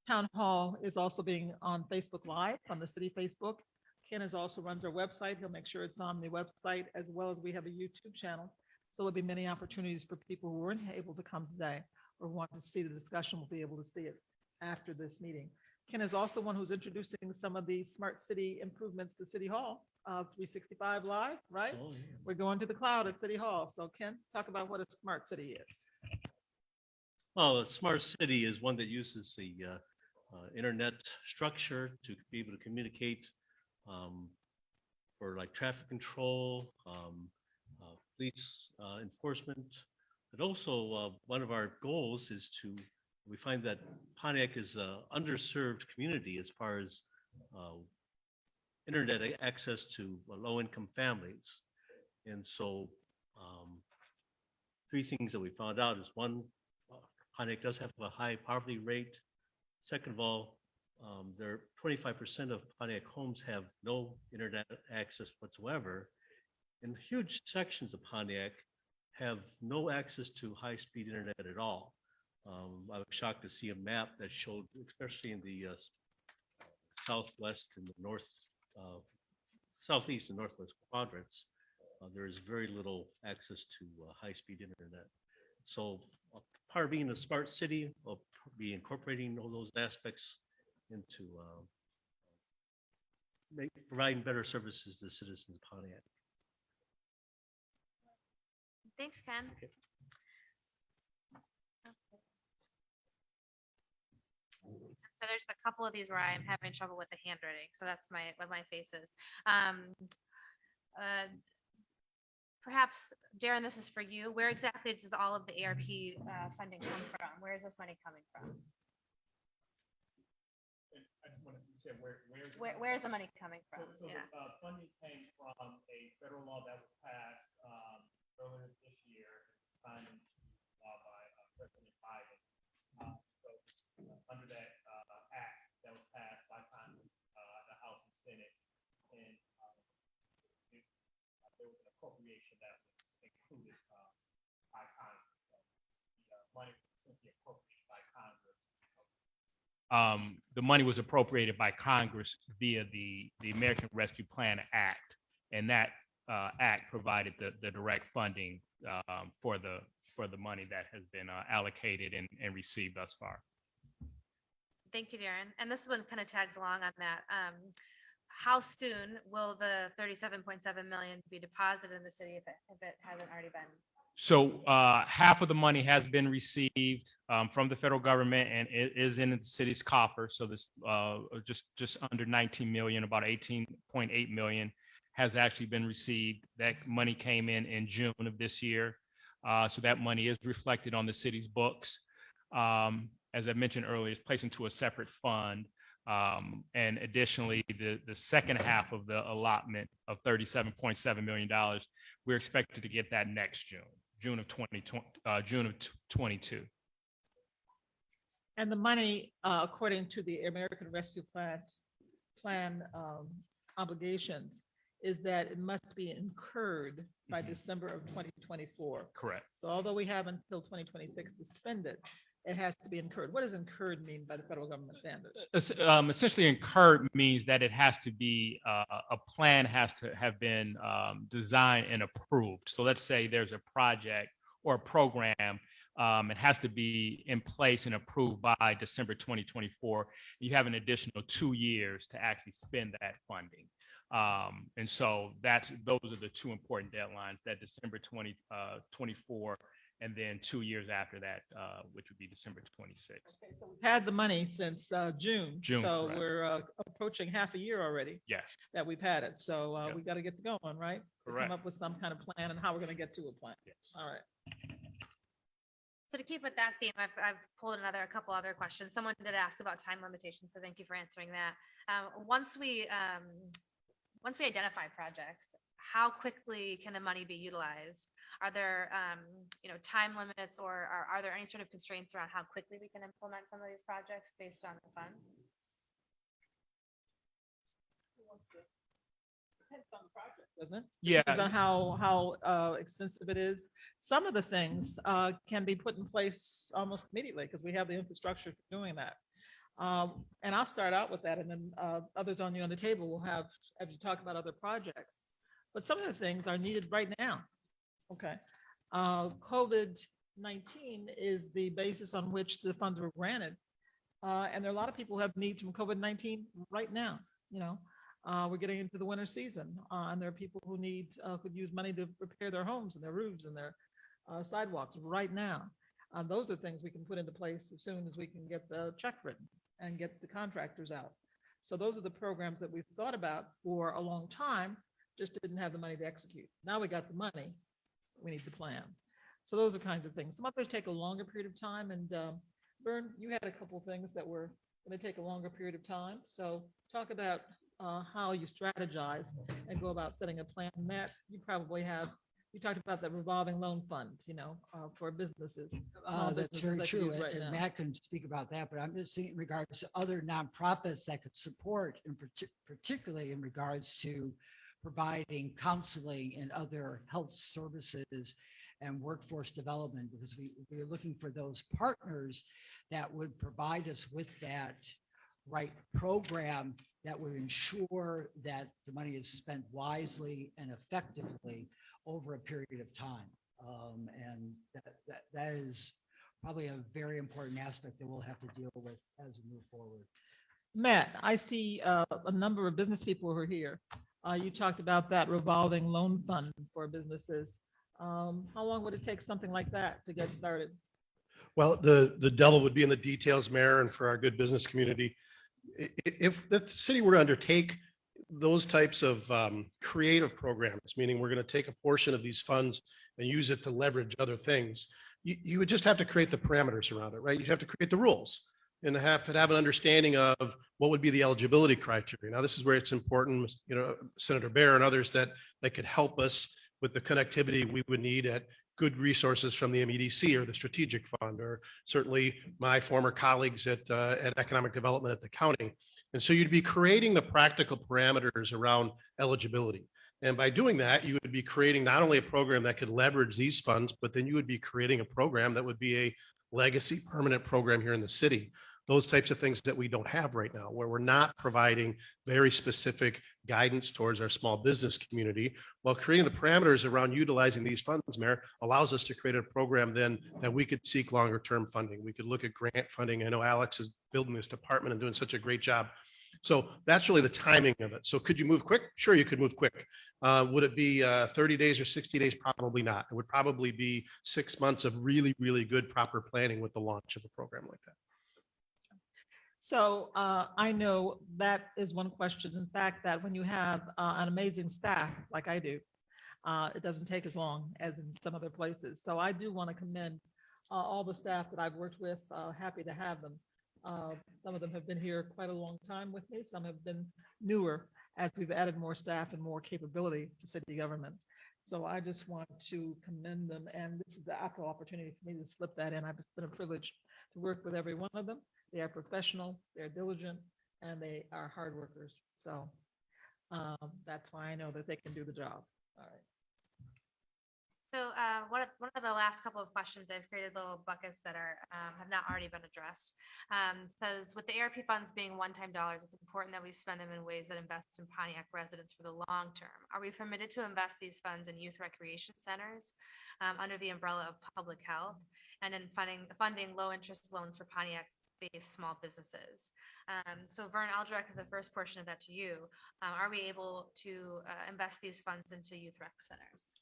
town hall is also being on Facebook Live on the city Facebook. Ken also runs our website. He'll make sure it's on the website, as well as we have a YouTube channel. So there'll be many opportunities for people who weren't able to come today or want to see the discussion will be able to see it after this meeting. Ken is also one who's introducing some of the smart city improvements to City Hall, 365 Live, right? Oh, yeah. We're going to the cloud at City Hall. So Ken, talk about what a smart city is. Well, a smart city is one that uses the internet structure to be able to communicate for like traffic control, police enforcement, but also one of our goals is we find that Pontiac is an underserved community as far as internet access to low-income families. And so three things that we found out is one, Pontiac does have a high poverty rate. Second of all, 25% of Pontiac homes have no internet access whatsoever, and huge sections of Pontiac have no access to high-speed internet at all. I was shocked to see a map that showed, especially in the southwest and the north, southeast and northwest quadrants, there is very little access to high-speed internet. So part of being a smart city will be incorporating all those aspects into providing better services to citizens of Pontiac. Thanks, Ken. Okay. So there's a couple of these where I'm having trouble with the handwriting. So that's what my face is. Perhaps, Darren, this is for you. Where exactly does all of the ARP funding come from? Where is this money coming from? I just want to say where's Where's the money coming from? So Yeah. the funding came from a federal law that was passed earlier this year, signed into law by President Biden. So under that act that was passed by Congress, the House and Senate, and there was an appropriation that was included by Congress. So the money was simply appropriated by Congress. The money was appropriated by Congress via the American Rescue Plan Act, and that act provided the direct funding for the money that has been allocated and received thus far. Thank you, Darren. And this one kind of tags along on that. How soon will the 37.7 million be deposited in the city if it hasn't already been? So half of the money has been received from the federal government and it is in the city's coffer. So this just under 19 million, about 18.8 million has actually been received. That money came in June of this year. So that money is reflected on the city's books. As I mentioned earlier, it's placed into a separate fund. And additionally, the second half of the allotment of $37.7 million, we're expected to get that next June of 22. And the money, according to the American Rescue Plan obligations, is that it must be incurred by December of 2024. Correct. So although we have until 2026 to spend it, it has to be incurred. What does incurred mean by the federal government standards? Essentially, incurred means that it has to be a plan has to have been designed and approved. So let's say there's a project or a program. It has to be in place and approved by December 2024. You have an additional 2 years to actually spend that funding. And so those are the two important deadlines, that December 2024, and then 2 years after that, which would be December 26th. Okay, so we've had the money since June. June, So correct. we're approaching half a year already Yes, that we've had it. So Yep. we got to get to going, right? To Correct. Come up with some kind of plan and how we're going to get to a plan. yes. All right. So to keep with that theme, I've pulled a couple other questions. Someone did ask about time limitations, so thank you for answering that. Once we identify projects, how quickly can the money be utilized? Are there, time limits, or are there any sort of constraints around how quickly we can implement some of these projects based on the funds? Depends on the project, doesn't it? Yeah. Depends on how extensive it is. Some of the things can be put in place almost immediately because we have the infrastructure for doing that. And I'll start out with that, and then others on the table will have, as you talk about other projects. But some of the things are needed right now. Okay. COVID-19 is the basis on which the funds were granted. And there are a lot of people who have needs from COVID-19 right now. We're getting into the winter season, and there are people who could use money to repair their homes and their roofs and their sidewalks right now. Those are things we can put into place as soon as we can get the check written and get the contractors out. So those are the programs that we've thought about for a long time, just didn't have the money to execute. Now we got the money, we need the plan. So those are kinds of things. Some others take a longer period of time, and Vern, you had a couple of things that were going to take a longer period of time. So talk about how you strategize and go about setting a plan. Matt, you talked about the revolving loan fund, for businesses. small That's businesses very that true. use right And now. Matt can speak about that, but I'm just thinking in regards to other nonprofits that could support, and particularly in regards to providing counseling and other health services and workforce development, because we're looking for those partners that would provide us with that right program that would ensure that the money is spent wisely and effectively over a period of time. And that is probably a very important aspect that we'll have to deal with as we move forward. Matt, I see a number of business people who are here. You talked about that revolving loan fund for businesses. How long would it take something like that to get started? Well, the devil would be in the details, Mayor, and for our good business community. If the city were to undertake those types of creative programs, meaning we're going to take a portion of these funds and use it to leverage other things, you would just have to create the parameters around it, right? You'd have to create the rules. and have an understanding of what would be the eligibility criteria. Now, this is where it's important, Senator Bear and others that could help us with the connectivity we would need at good resources from the MEDC or the strategic fund, or certainly my former colleagues at economic development at the county. And so you'd be creating the practical parameters around eligibility. And by doing that, you would be creating not only a program that could leverage these funds, but then you would be creating a program that would be a legacy permanent program here in the city. Those types of things that we don't have right now, where we're not providing very specific guidance towards our small business community, while creating the parameters around utilizing these funds, Mayor, allows us to create a program then that we could seek longer term funding. We could look at grant funding. I know Alex is building this department and doing such a great job. So that's really the timing of it. So could you move quick? Sure, you could move quick. Would it be 30 days or 60 days? Probably not. It would probably be 6 months of really, really good, proper planning with the launch of a program like that. So I know that is one question. In fact, that when you have an amazing staff like I do, it doesn't take as long as in some other places. So I do want to commend all the staff that I've worked with. Happy to have them. Some of them have been here quite a long time with me. Some have been newer as we've added more staff and more capability to city government. So I just want to commend them. And this is the actual opportunity for me to slip that in. It's been a privilege to work with every one of them. They are professional, they're diligent, and they are hard workers. So that's why I know that they can do the job. All right. So one of the last couple of questions, I've created little buckets that are have not already been addressed. Says, with the ARP funds being one-time dollars, it's important that we spend them in ways that invest in Pontiac residents for the long term. Are we permitted to invest these funds in youth recreation centers under the umbrella of public health, and in funding low-interest loans for Pontiac-based small businesses? So Vern, I'll direct the first portion of that to you. Are we able to invest these funds into youth rec centers?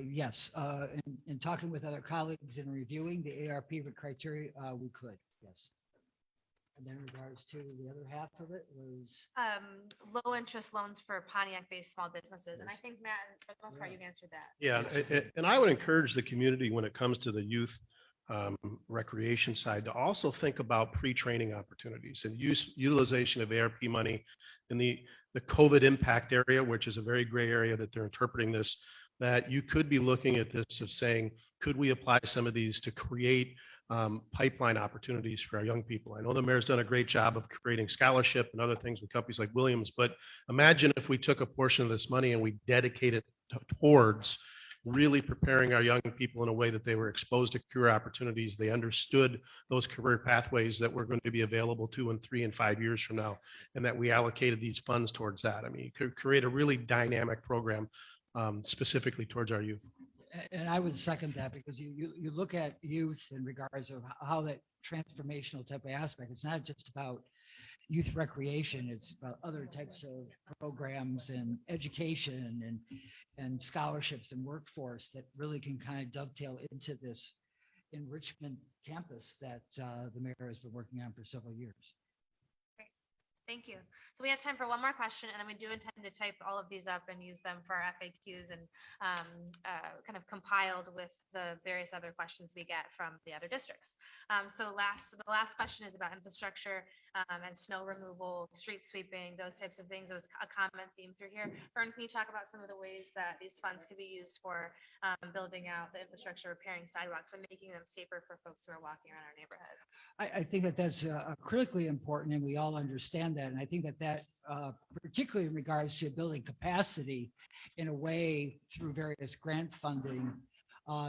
Yes, in talking with other colleagues and reviewing the ARP criteria, we could, yes. And then in regards to the other half of it was? Low interest loans for Pontiac-based small businesses. And I think, Matt, for the most part, you've answered that. Yeah, and I would encourage the community when it comes to the youth recreation side to also think about pre-training opportunities and utilization of ARP money in the COVID impact area, which is a very gray area that they're interpreting this, that you could be looking at this of saying, could we apply some of these to create pipeline opportunities for our young people? I know the mayor's done a great job of creating scholarship and other things with companies like Williams, but imagine if we took a portion of this money and we dedicate it towards really preparing our young people in a way that they were exposed to career opportunities. They understood those career pathways that were going to be available 2 and 3 and 5 years from now, and that we allocated these funds towards that. I mean, you could create a really dynamic program specifically towards our youth. And I would second that, because you look at youth in regards of how that transformational type of aspect, it's not just about youth recreation, it's about other types of programs and education and scholarships and workforce that really can kind of dovetail into this enrichment campus that the mayor has been working on for several years. Thank you. So we have time for one more question, and then we do intend to type all of these up and use them for our FAQs and kind of compiled with the various other questions we get from the other districts. So the last question is about infrastructure and snow removal, street sweeping, those types of things. It was a common theme through here. Vern, can you talk about some of the ways that these funds could be used for building out the infrastructure, repairing sidewalks, and making them safer for folks who are walking around our neighborhoods? I think that that's critically important, and we all understand that. And I think that particularly in regards to building capacity in a way through various grant funding,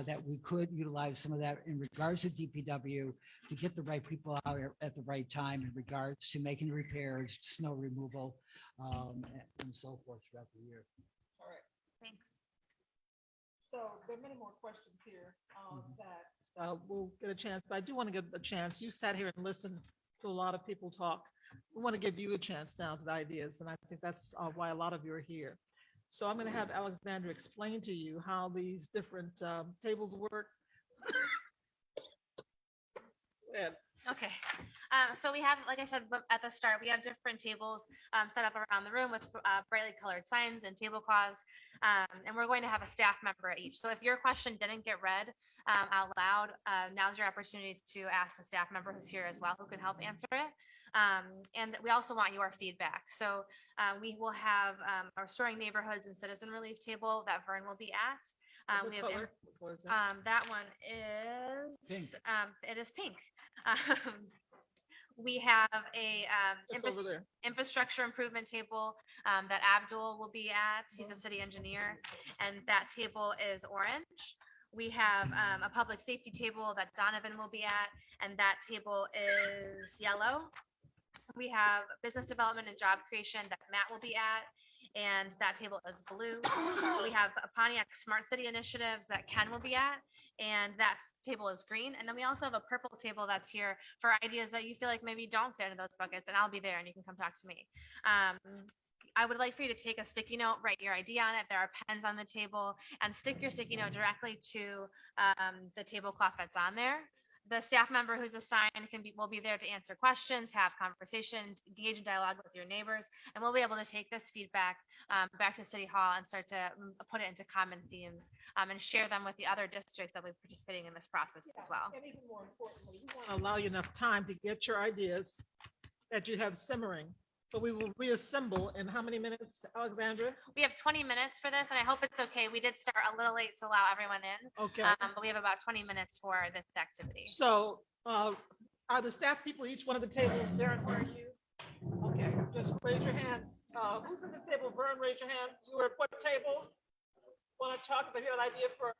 that we could utilize some of that in regards to DPW to get the right people out at the right time in regards to making repairs, snow removal, and so forth throughout the year. All right. Thanks. So there are many more questions here that we'll get a chance, but I do want to give a chance. You sat here and listened to a lot of people talk. We want to give you a chance now to the ideas, and I think that's why a lot of you are here. So I'm going to have Alexandra explain to you how these different tables work. ahead. Okay, so we have, like I said at the start, we have different tables set up around the room with brightly colored signs and tablecloths. And we're going to have a staff member at each. So if your question didn't get read out loud, now's your opportunity to ask the staff member who's here as well, who can help answer it. And we also want your feedback. So we will have our Restoring Neighborhoods and Citizen Relief table that Vern will be at. We have What color is that? that one is Pink. it is pink. We have a It's over there. infrastructure improvement table that Abdul will be at. He's a city engineer, and that table is orange. We have a public safety table that Donovan will be at, and that table is yellow. We have business development and job creation that Matt will be at, and that table is blue. We have a Pontiac Smart City Initiatives that Ken will be at, and that table is green. And then we also have a purple table that's here for ideas that you feel like maybe don't fit in those buckets, and I'll be there and you can come talk to me. I would like for you to take a sticky note, write your idea on it. There are pens on the table, and stick your sticky note directly to the tablecloth that's on there. The staff member who's assigned will be there to answer questions, have conversations, engage in dialogue with your neighbors, and we'll be able to take this feedback back to City Hall and start to put it into common themes and share them with the other districts that will be participating in this process as well. And even more importantly, we want to allow you enough time to get your ideas that you have simmering. So we will reassemble in how many minutes, Alexandra? We have 20 minutes for this, and I hope it's okay. We did start a little late to allow everyone in, Okay. but we have about 20 minutes for this activity. So are the staff people each one of the tables? Darren, where are you? Okay, just raise your hands. Who's in this table? Vern, raise your hand. You were at what table? Want to talk about your idea for?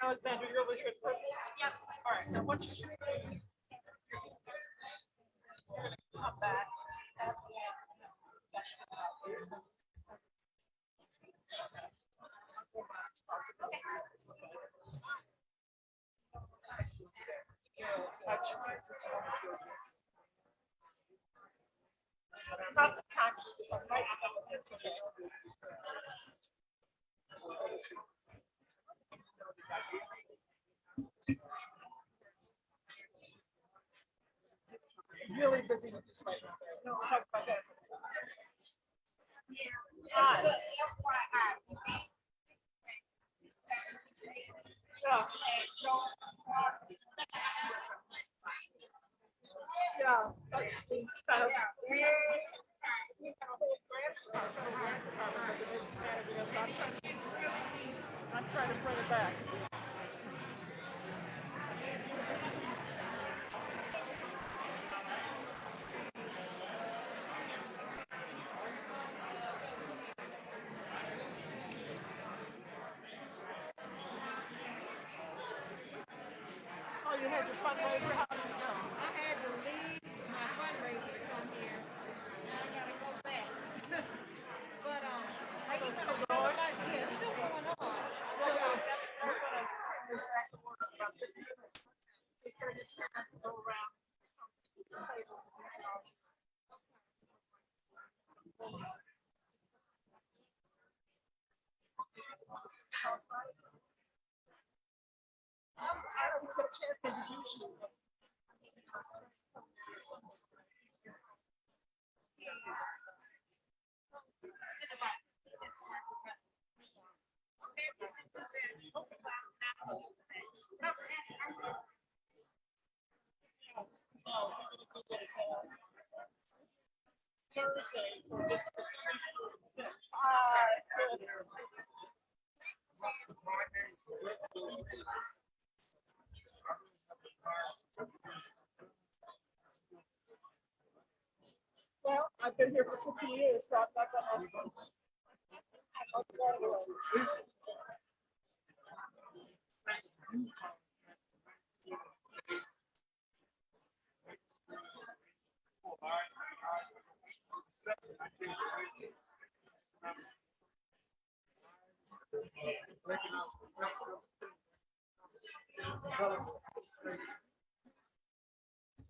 Alexander, you're over here. Yep. All right, now what you should do is come back. Not the time, it's all right. It's okay. Really busy with this right now. No, we'll talk about that. Hi. Yeah. Yeah. I'm trying to bring it back. Oh, you had your fundraiser? How did it go? I had to leave my fundraiser to come here. Now I gotta go back. But, I can Still going? yeah, it's still going on. Thursday for this. Well, I've been here for 50 years, so I'm not gonna.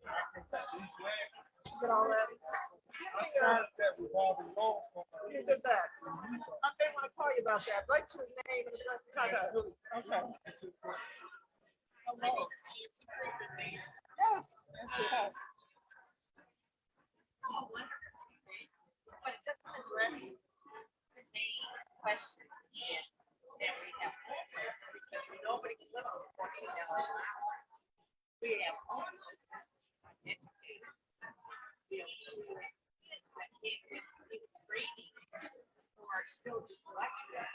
Get all that. Give me you did that. I may want to call you about that. Write your name and address. Okay. Hello. Yes. Yes. But it doesn't address the main question that we have homeless because nobody can live on $14 an hour. We have homeless, educated. We have kids that can't get even reading who are still dyslexic.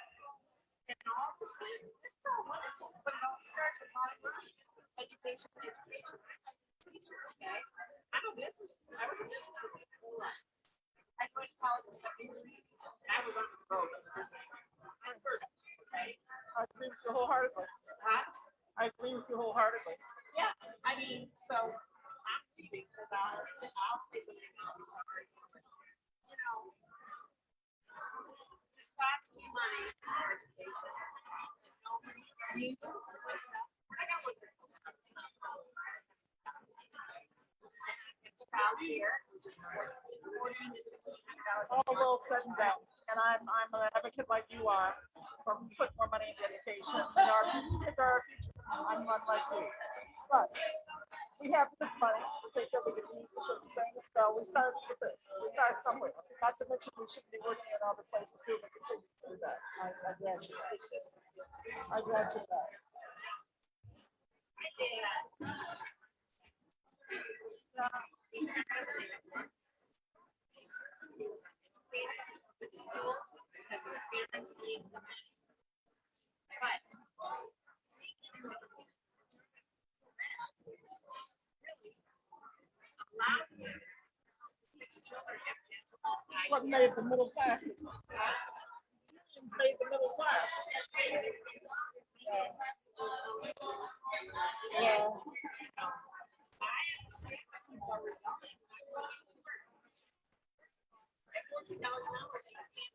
And all this thing, it's so wonderful, but it all starts with bottom line. Education, education. Teacher, okay? I was a business woman my whole life. I went to college in 73. And I was on the road. Unheard of, okay? I agree with you wholeheartedly. Huh? I agree with you wholeheartedly. Yeah, I mean, so I'm leaving because I'll say something, I'll be sorry. You know, there's got to be money for education. And nobody, me, myself, I got one. It's child care, which is 14 to $16. All well said and done. And I'm an advocate like you are for putting more money into education. And our kids are our future. I'm one like you. But we have this money. We think that we can use for certain things. So we started with this. We started somewhere. Not to mention we should be working in other places too, but continue to do that. I grant you that. I grant you that. I did. He's not really he was uneducated at school because his parents need the money. But really, a lot of 6 children have kids. What made the middle class? Unions made the middle class. Yeah. I understand that people are rebelling. At $14 an hour, they can't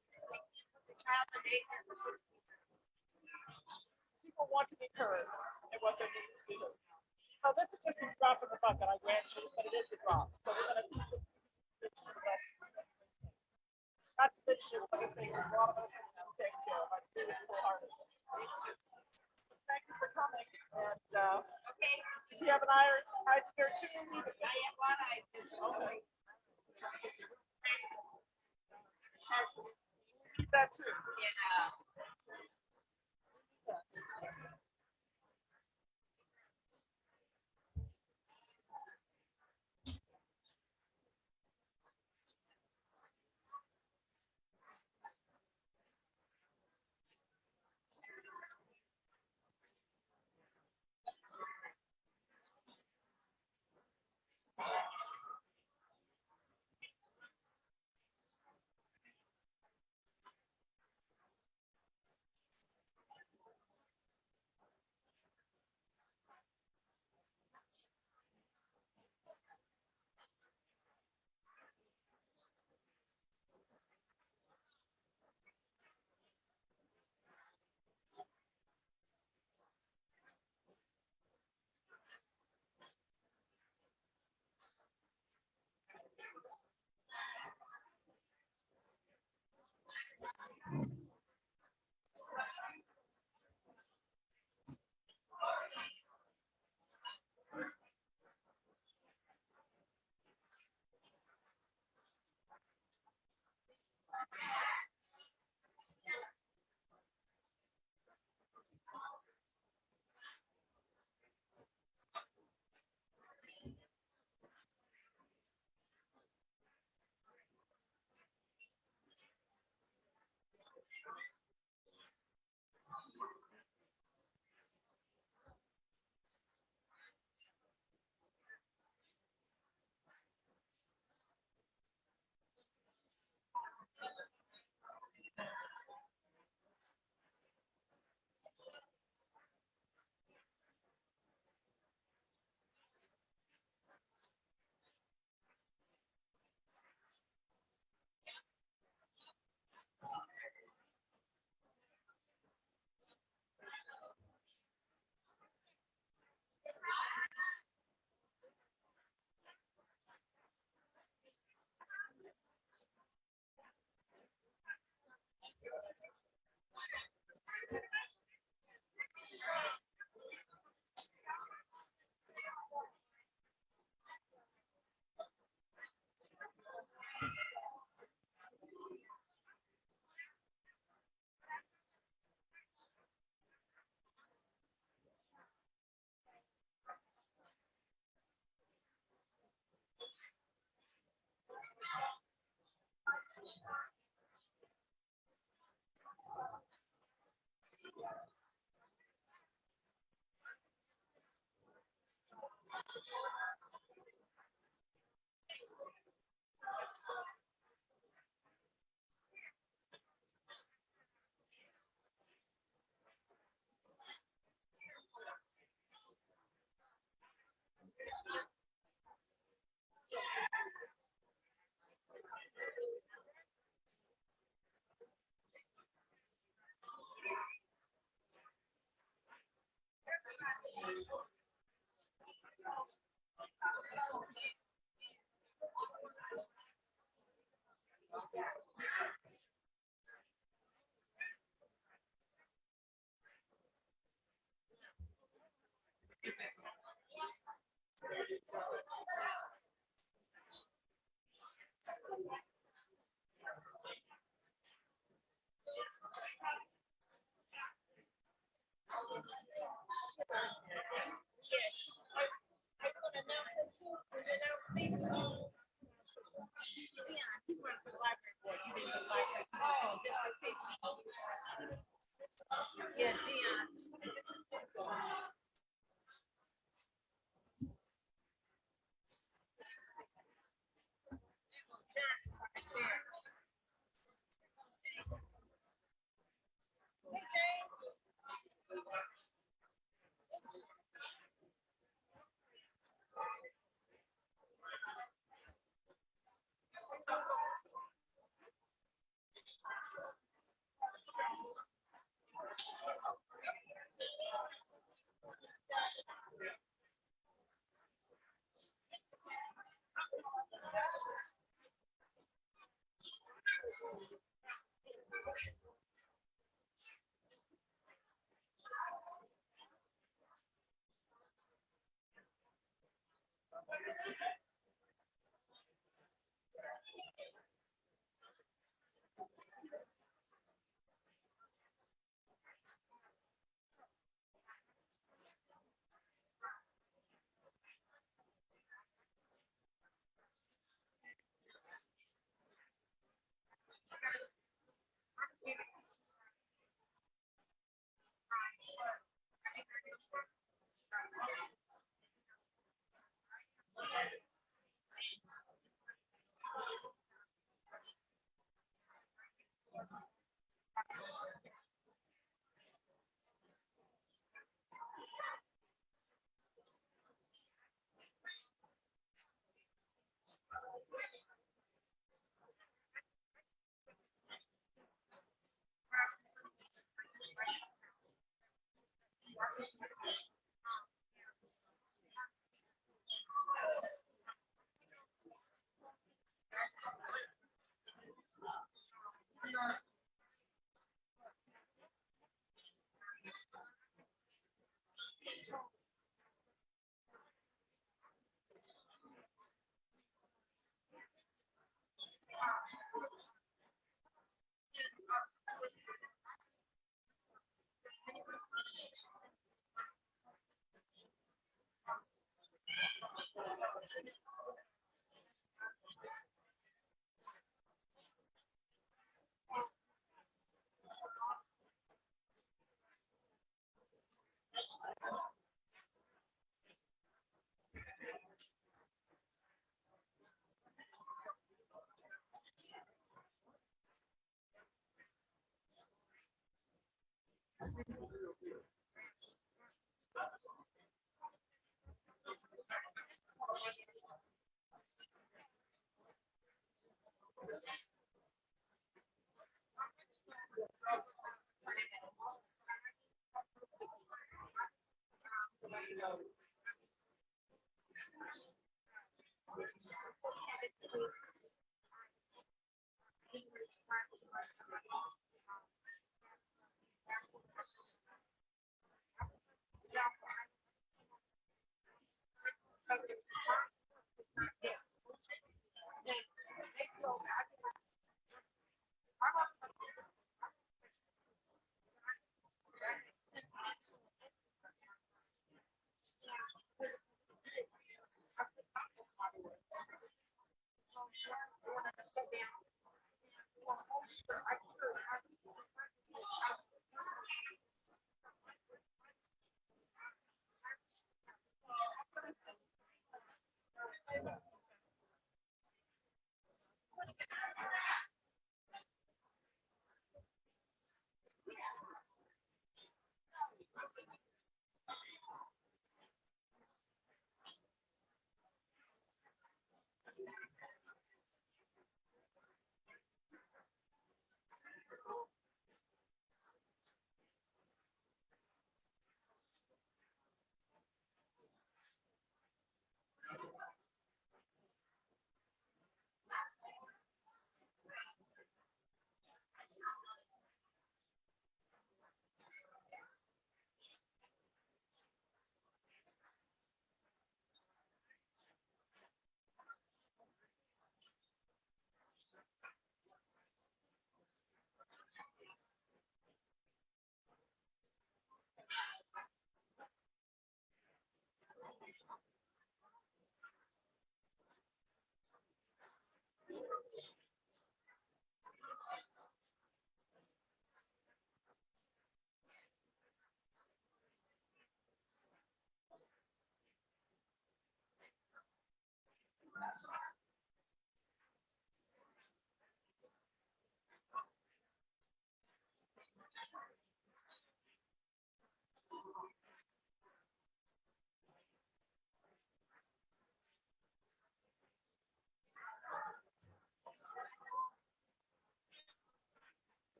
put the child in daycare for 6 years. People want to be heard and what their needs to be. So this is just a drop in the bucket, I grant you, but it is a drop. So we're going to keep it. It's for the best. Not to mention it, like I say, a lot of us have to take care of. I do it wholeheartedly. Thank you for coming. And Okay, if you have an idea or two, leave it. I have one idea. Okay. Keep that too. And, Yeah, Dion.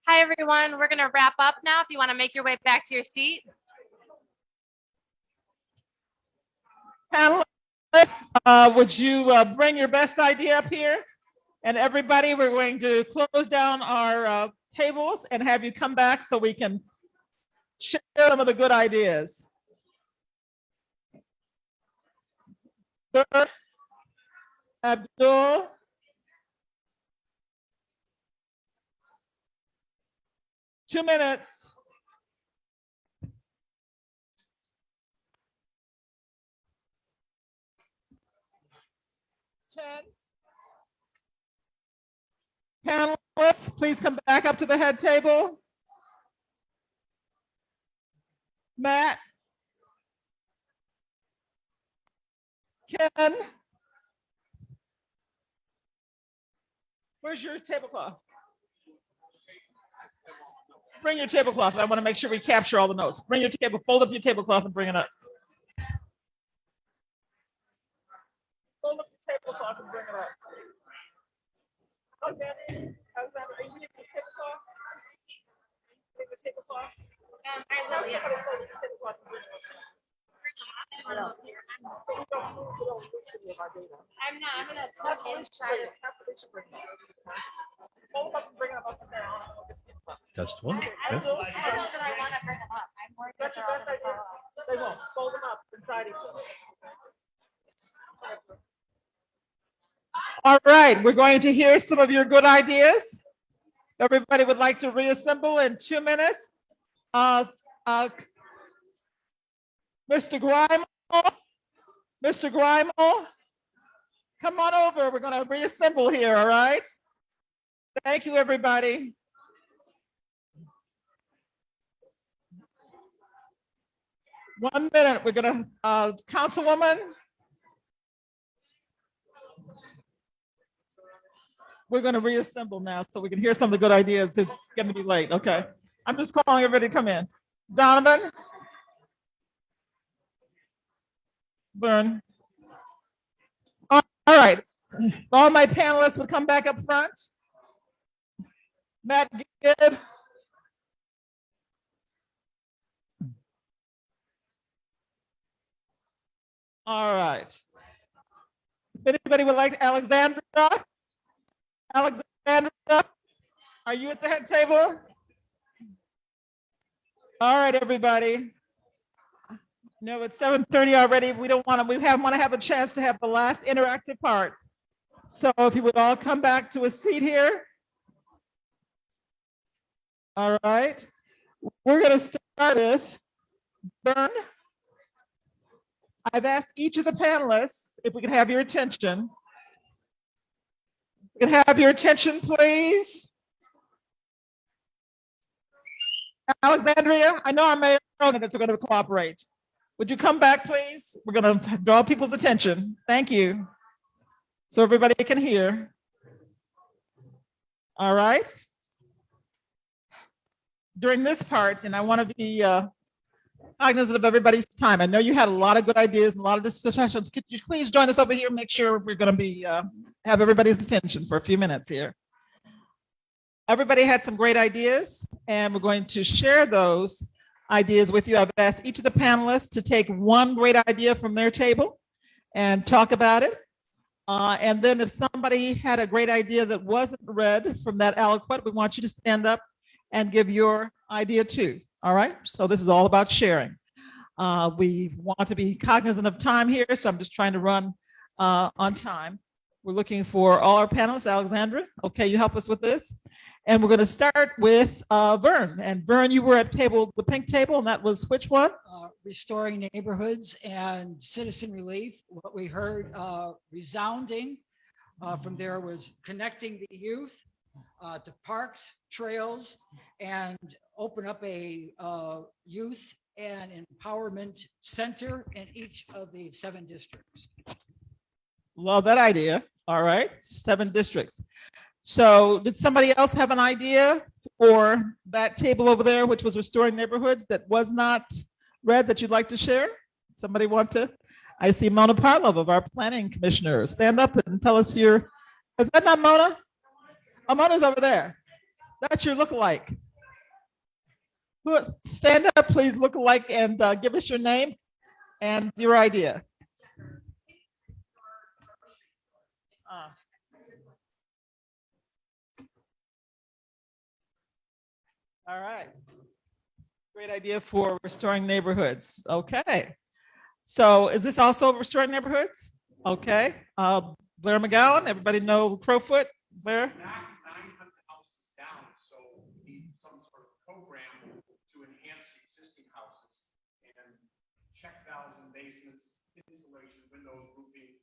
Hi, everyone. We're going to wrap up now. If you want to make your way back to your seat. Panelists, would you bring your best idea up here? And everybody, we're going to close down our tables and have you come back so we can share some of the good ideas. Bert, Abdul, two minutes. Ken. Panelists, please come back up to the head table. Matt. Ken. Where's your tablecloth? Bring your tablecloth. I want to make sure we capture all the notes. Bring your table, fold up your tablecloth and bring it up. Fold up your tablecloth and bring it up. Alexander, are you getting the tablecloth? Bring the tablecloth. I will, yeah. Somebody fold up your tablecloth and bring it up. I'm not. I'm going to That's put what it inside of. we should bring it up. Fold them up and bring them up and down. Just one. I don't know that I want to bring them up. I'm worried that That's your they're all best gonna idea. fall off. They won't. Fold them up inside each other. All right, we're going to hear some of your good ideas. Everybody would like to reassemble in 2 minutes. Mr. Grimel, come on over. We're going to reassemble here, all right? Thank you, everybody. One minute, we're going to, Councilwoman. We're going to reassemble now so we can hear some of the good ideas. It's going to be late. Okay. I'm just calling everybody to come in. Donovan. Burn. All right. All my panelists would come back up front. Matt Gibb. All right. If anybody would like Alexandra? Alexandra, are you at the head table? All right, everybody. No, it's 7:30 already. We don't want to, want to have a chance to have the last interactive part. So if you would all come back to a seat here. All right. We're going to start this. Vern, I've asked each of the panelists if we can have your attention. We can have your attention, please. Alexandria, I know our mayor candidates are going to cooperate. Would you come back, please? We're going to draw people's attention. Thank you. So everybody can hear. All right. During this part, and I want to be cognizant of everybody's time. I know you had a lot of good ideas and a lot of discussions. Could you please join us over here? Make sure we're going to be have everybody's attention for a few minutes here. Everybody had some great ideas, and we're going to share those ideas with you. I've asked each of the panelists to take one great idea from their table and talk about it. And then if somebody had a great idea that wasn't read from that eloquent, we want you to stand up and give your idea too. All right, so this is all about sharing. We want to be cognizant of time here, so I'm just trying to run on time. We're looking for all our panelists. Alexandra, okay, you help us with this. And we're going to start with Vern. And Vern, you were at the pink table, and that was which one? Restoring neighborhoods and citizen relief. What we heard resounding from there was connecting the youth to parks, trails, and open up a youth and empowerment center in each of the 7 districts. Love that idea. All right, 7 districts. So did somebody else have an idea for that table over there, which was restoring neighborhoods, that was not read that you'd like to share? Somebody want to? I see Mona Parlov of our planning commissioner. Stand up and tell us your, is that not Mona? Oh, Mona's over there. That's your lookalike. Stand up, please, lookalike, and give us your name and your idea. All right. Great idea for restoring neighborhoods. Okay. So is this also restoring neighborhoods? Okay. Blair McGowan, everybody know Crowfoot? Blair? 900 houses down, so we need some sort of program to enhance the existing houses and check valves and basements, insulation, windows, roofing,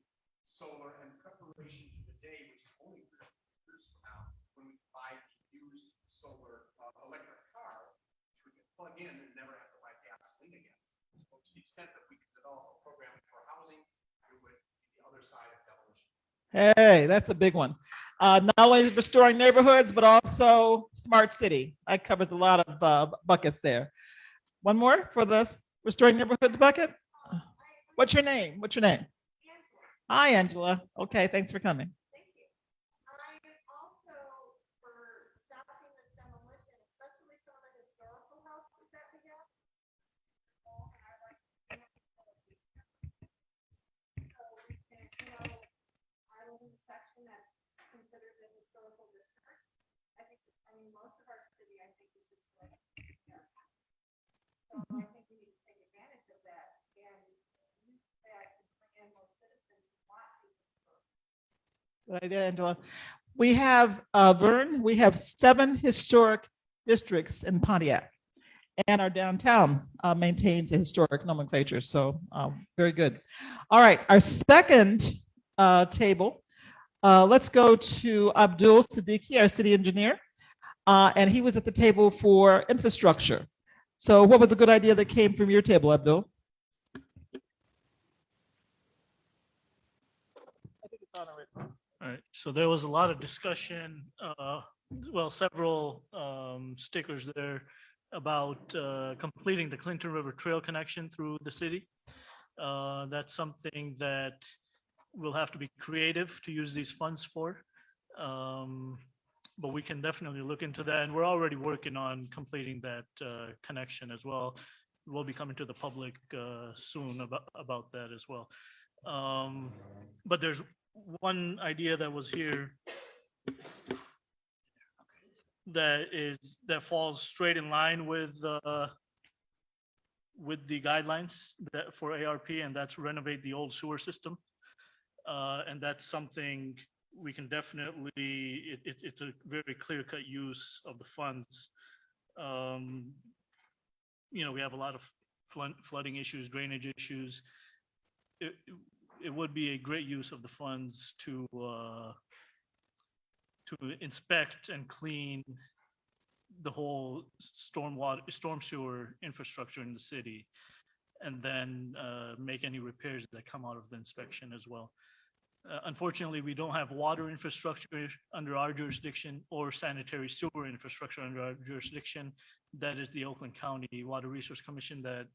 solar, and preparation for the day, which is only 3 years from now, when we buy a used solar electric car, which we can plug in and never have to buy gasoline again. So to the extent that we can develop a program for housing, it would be the other side of demolition. Hey, that's a big one. Not only restoring neighborhoods, but also smart city. That covers a lot of buckets there. One more for the restoring neighborhoods bucket. What's your name? What's your name? Hi, Angela. Okay, thanks for coming. Good idea, Angela. We have Vern. We have 7 historic districts in Pontiac, and our downtown maintains a historic nomenclature. So very good. All right, our second table. Let's go to Abdul Siddiqui, our city engineer, and he was at the table for infrastructure. So what was a good idea that came from your table, Abdul? I think it's on already. All right, so there was a lot of discussion, well, several stickers there about completing the Clinton River Trail connection through the city. That's something that we'll have to be creative to use these funds for. But we can definitely look into that, and we're already working on completing that connection as well. We'll be coming to the public soon about that as well. But there's one idea that was here that falls straight in line with the guidelines that for ARP, and that's renovate the old sewer system. And that's something we can definitely, it's a very clear-cut use of the funds. You know, we have a lot of flooding issues, drainage issues. It would be a great use of the funds to inspect and clean the whole storm sewer infrastructure in the city, and then make any repairs that come out of the inspection as well. Unfortunately, we don't have water infrastructure under our jurisdiction or sanitary sewer infrastructure under our jurisdiction. That is the Oakland County Water Resource Commission that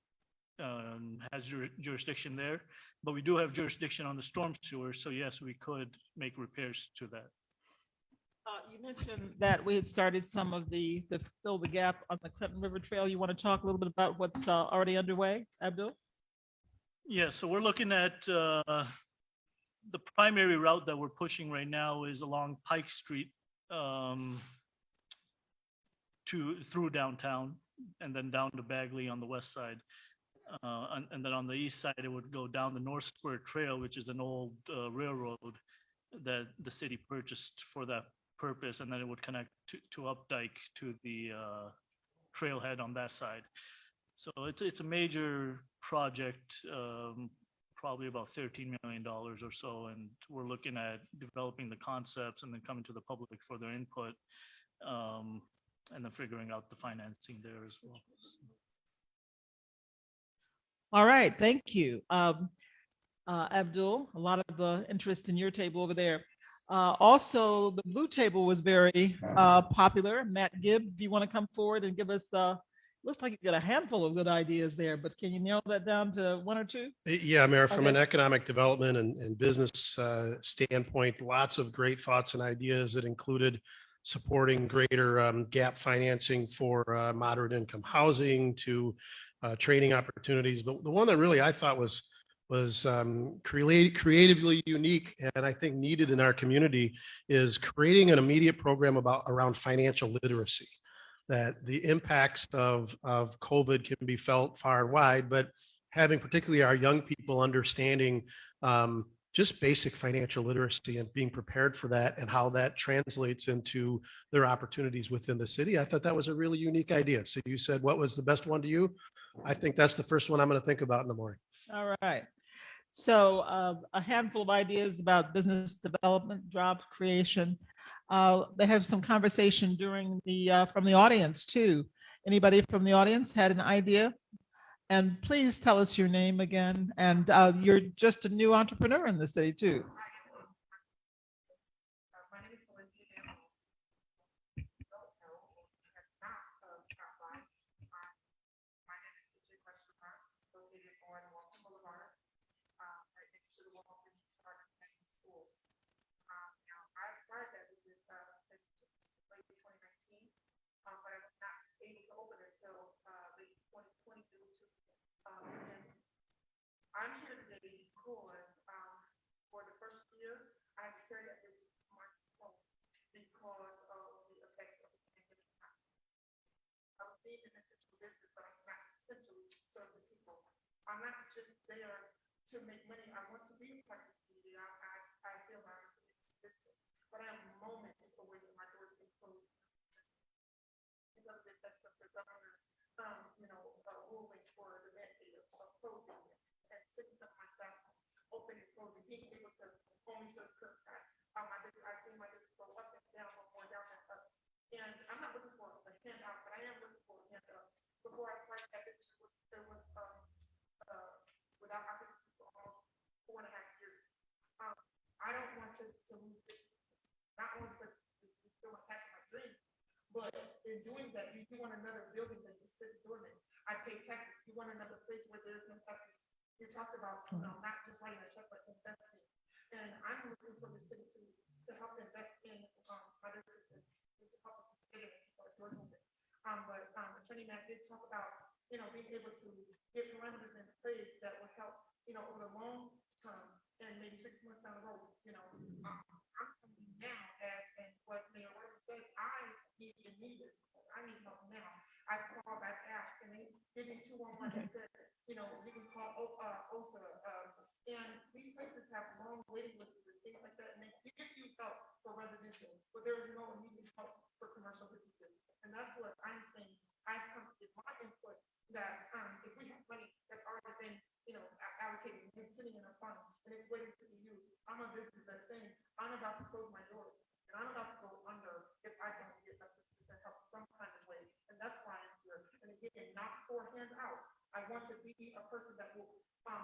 has jurisdiction there. But we do have jurisdiction on the storm sewer. So yes, we could make repairs to that. You mentioned that we had started some of the fill the gap on the Clinton River Trail. You want to talk a little bit about what's already underway, Abdul? Yeah, so we're looking at the primary route that we're pushing right now is along Pike Street through downtown and then down to Bagley on the west side. And then on the east side, it would go down the North Square Trail, which is an old railroad that the city purchased for that purpose. And then it would connect to Updike to the trailhead on that side. So it's a major project, probably about $13 million or so. And we're looking at developing the concepts and then coming to the public for their input, and then figuring out the financing there as well. All right, thank you. Abdul, a lot of interest in your table over there. Also, the blue table was very popular. Matt Gibb, do you want to come forward and give us, looks like you've got a handful of good ideas there, but can you narrow that down to one or two? Yeah, Mayor, from Okay. an economic development and business standpoint, lots of great thoughts and ideas that included supporting greater gap financing for moderate income housing to training opportunities. But the one that really I thought was creatively unique and I think needed in our community is creating an immediate program around financial literacy. That the impacts of COVID can be felt far and wide, but having particularly our young people understanding just basic financial literacy and being prepared for that and how that translates into their opportunities within the city. I thought that was a really unique idea. So you said, what was the best one to you? I think that's the first one I'm going to think about in the morning. All right. So a handful of ideas about business development, job creation. They have some conversation during the from the audience too. Anybody from the audience had an idea? And please tell us your name again. And you're just a new entrepreneur in the city too. I'm here today because for the first year, I experienced this myself because of the effects of the pandemic. I was being in essential business, but I'm not essential to serve the people. I'm not just there to make money. I want to be part of the community. I feel I'm existing, but I have moments away from my doors being closed because of the effects of the governor's, ruling for the mandate of closing and sitting up my staff open and closing, being able to only serve curbside. I've seen my business go up and down, or more down and up. And I'm not looking for a handout, but I am looking for a hand up. Before I started that business, there was without occupancy for almost 4.5 years. I don't want to lose it, not only because it's still attached to my dream, but in doing that, you want another building that just sits dormant. I pay taxes. You want another place where there's no taxes. You talked about not just writing a check, but investing. city to help invest in, other businesses, to help us sustain it, of course, working with it. But, Attorney Matt did talk about, being able to get parameters in place that will help, over the long term and maybe 6 months down the road, I'm telling you now, as and what Mayor Worthing said, I need this. I need help now. I've called, I've asked, and they give me 211 and said, you can call OSA. And these places have long waiting lists and things like that, and they give you help for residential, but there's no immediate help for commercial businesses. And that's what I'm saying. I've come to give my input that if we have money that's already been, allocated, and it's sitting in a fund and it's waiting to be used, I'm a business that's saying I'm about to close my doors and I'm about to go under if I don't get assistance that helps some kind of way. And that's why I'm here. And again, not for handout. I want to be a person that will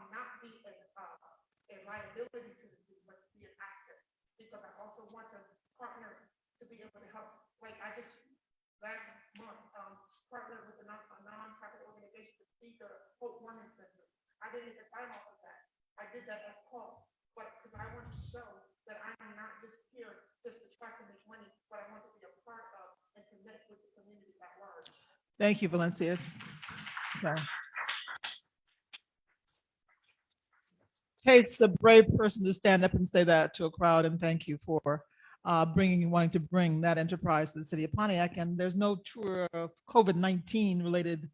not be a liability to the city, but to be an asset. Because I also want to partner to be able to help. Like I just last month partnered with a nonprofit organization to feed the Hope Women's Center. I didn't get time off of that. I did that at cost, but because I want to show that I'm not just here just to try to make money, but I want to be a part of and connect with the community at large. Thank you, Valencia. Okay. Takes a brave person to stand up and say that to a crowd, and thank you for wanting to bring that enterprise to the city of Pontiac. And there's no truer COVID-19 related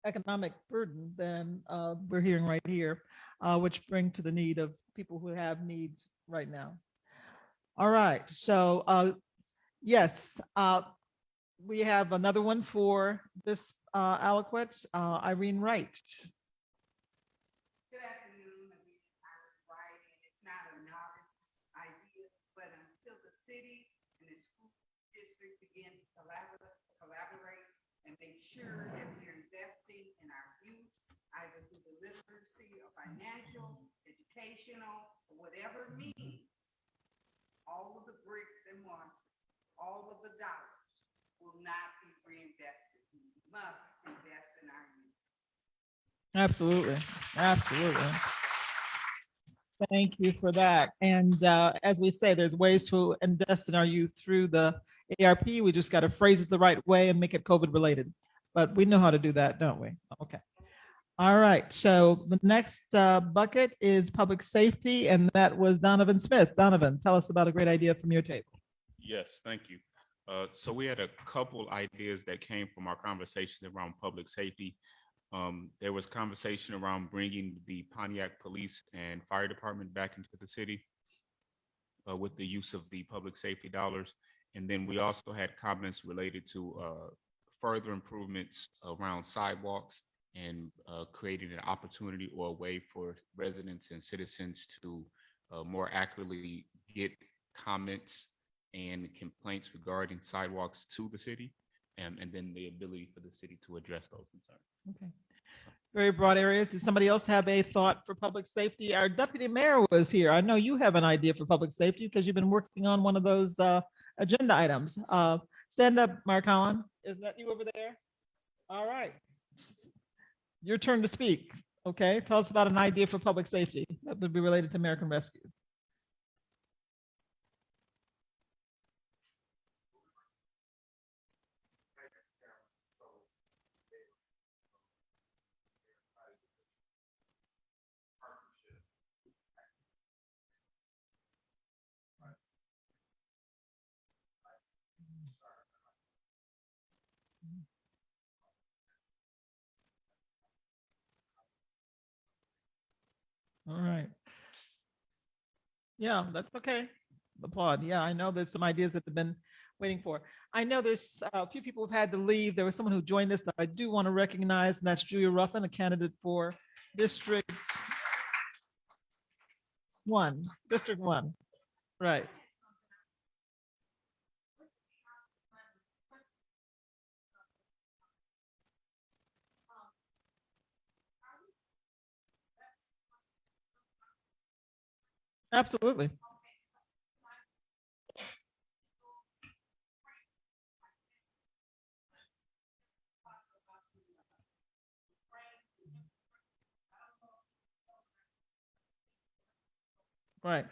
economic burden than we're hearing right here, which bring to the need of people who have needs right now. All right, so yes, we have another one for this eloquent, Irene Wright. Good afternoon. I was right, and it's not a novice idea, but until the city and the school district begin to collaborate and make sure that we're investing in our youth, either through the literacy or financial, educational, or whatever means, all of the bricks and mortar, all of the dollars will not be reinvested. We must invest in our youth. Absolutely, absolutely. Thank you for that. And as we say, there's ways to invest in our youth through the ARP. We just got to phrase it the right way and make it COVID related. But we know how to do that, don't we? Okay. All right. So the next bucket is public safety, and that was Donovan Smith. Donovan, tell us about a great idea from your table. Yes, thank you. So we had a couple ideas that came from our conversations around public safety. There was conversation around bringing the Pontiac Police and Fire Department back into the city with the use of the public safety dollars. And then we also had comments related to further improvements around sidewalks and creating an opportunity or a way for residents and citizens to more accurately get comments and complaints regarding sidewalks to the city, and then the ability for the city to address those concerns. Okay. Very broad areas. Does somebody else have a thought for public safety? Our deputy mayor was here. I know you have an idea for public safety because you've been working on one of those agenda items. Stand up, Mark Holland. Is that you over there? All right. Your turn to speak. Okay. Tell us about an idea for public safety that would be related to American Rescue. All right. Yeah, that's okay. Applaud. Yeah, I know there's some ideas that have been waiting for. I know there's a few people who've had to leave. There was someone who joined us that I do want to recognize, and that's Julia Ruffin, a candidate for District 1. District 1. Right. Absolutely. Right.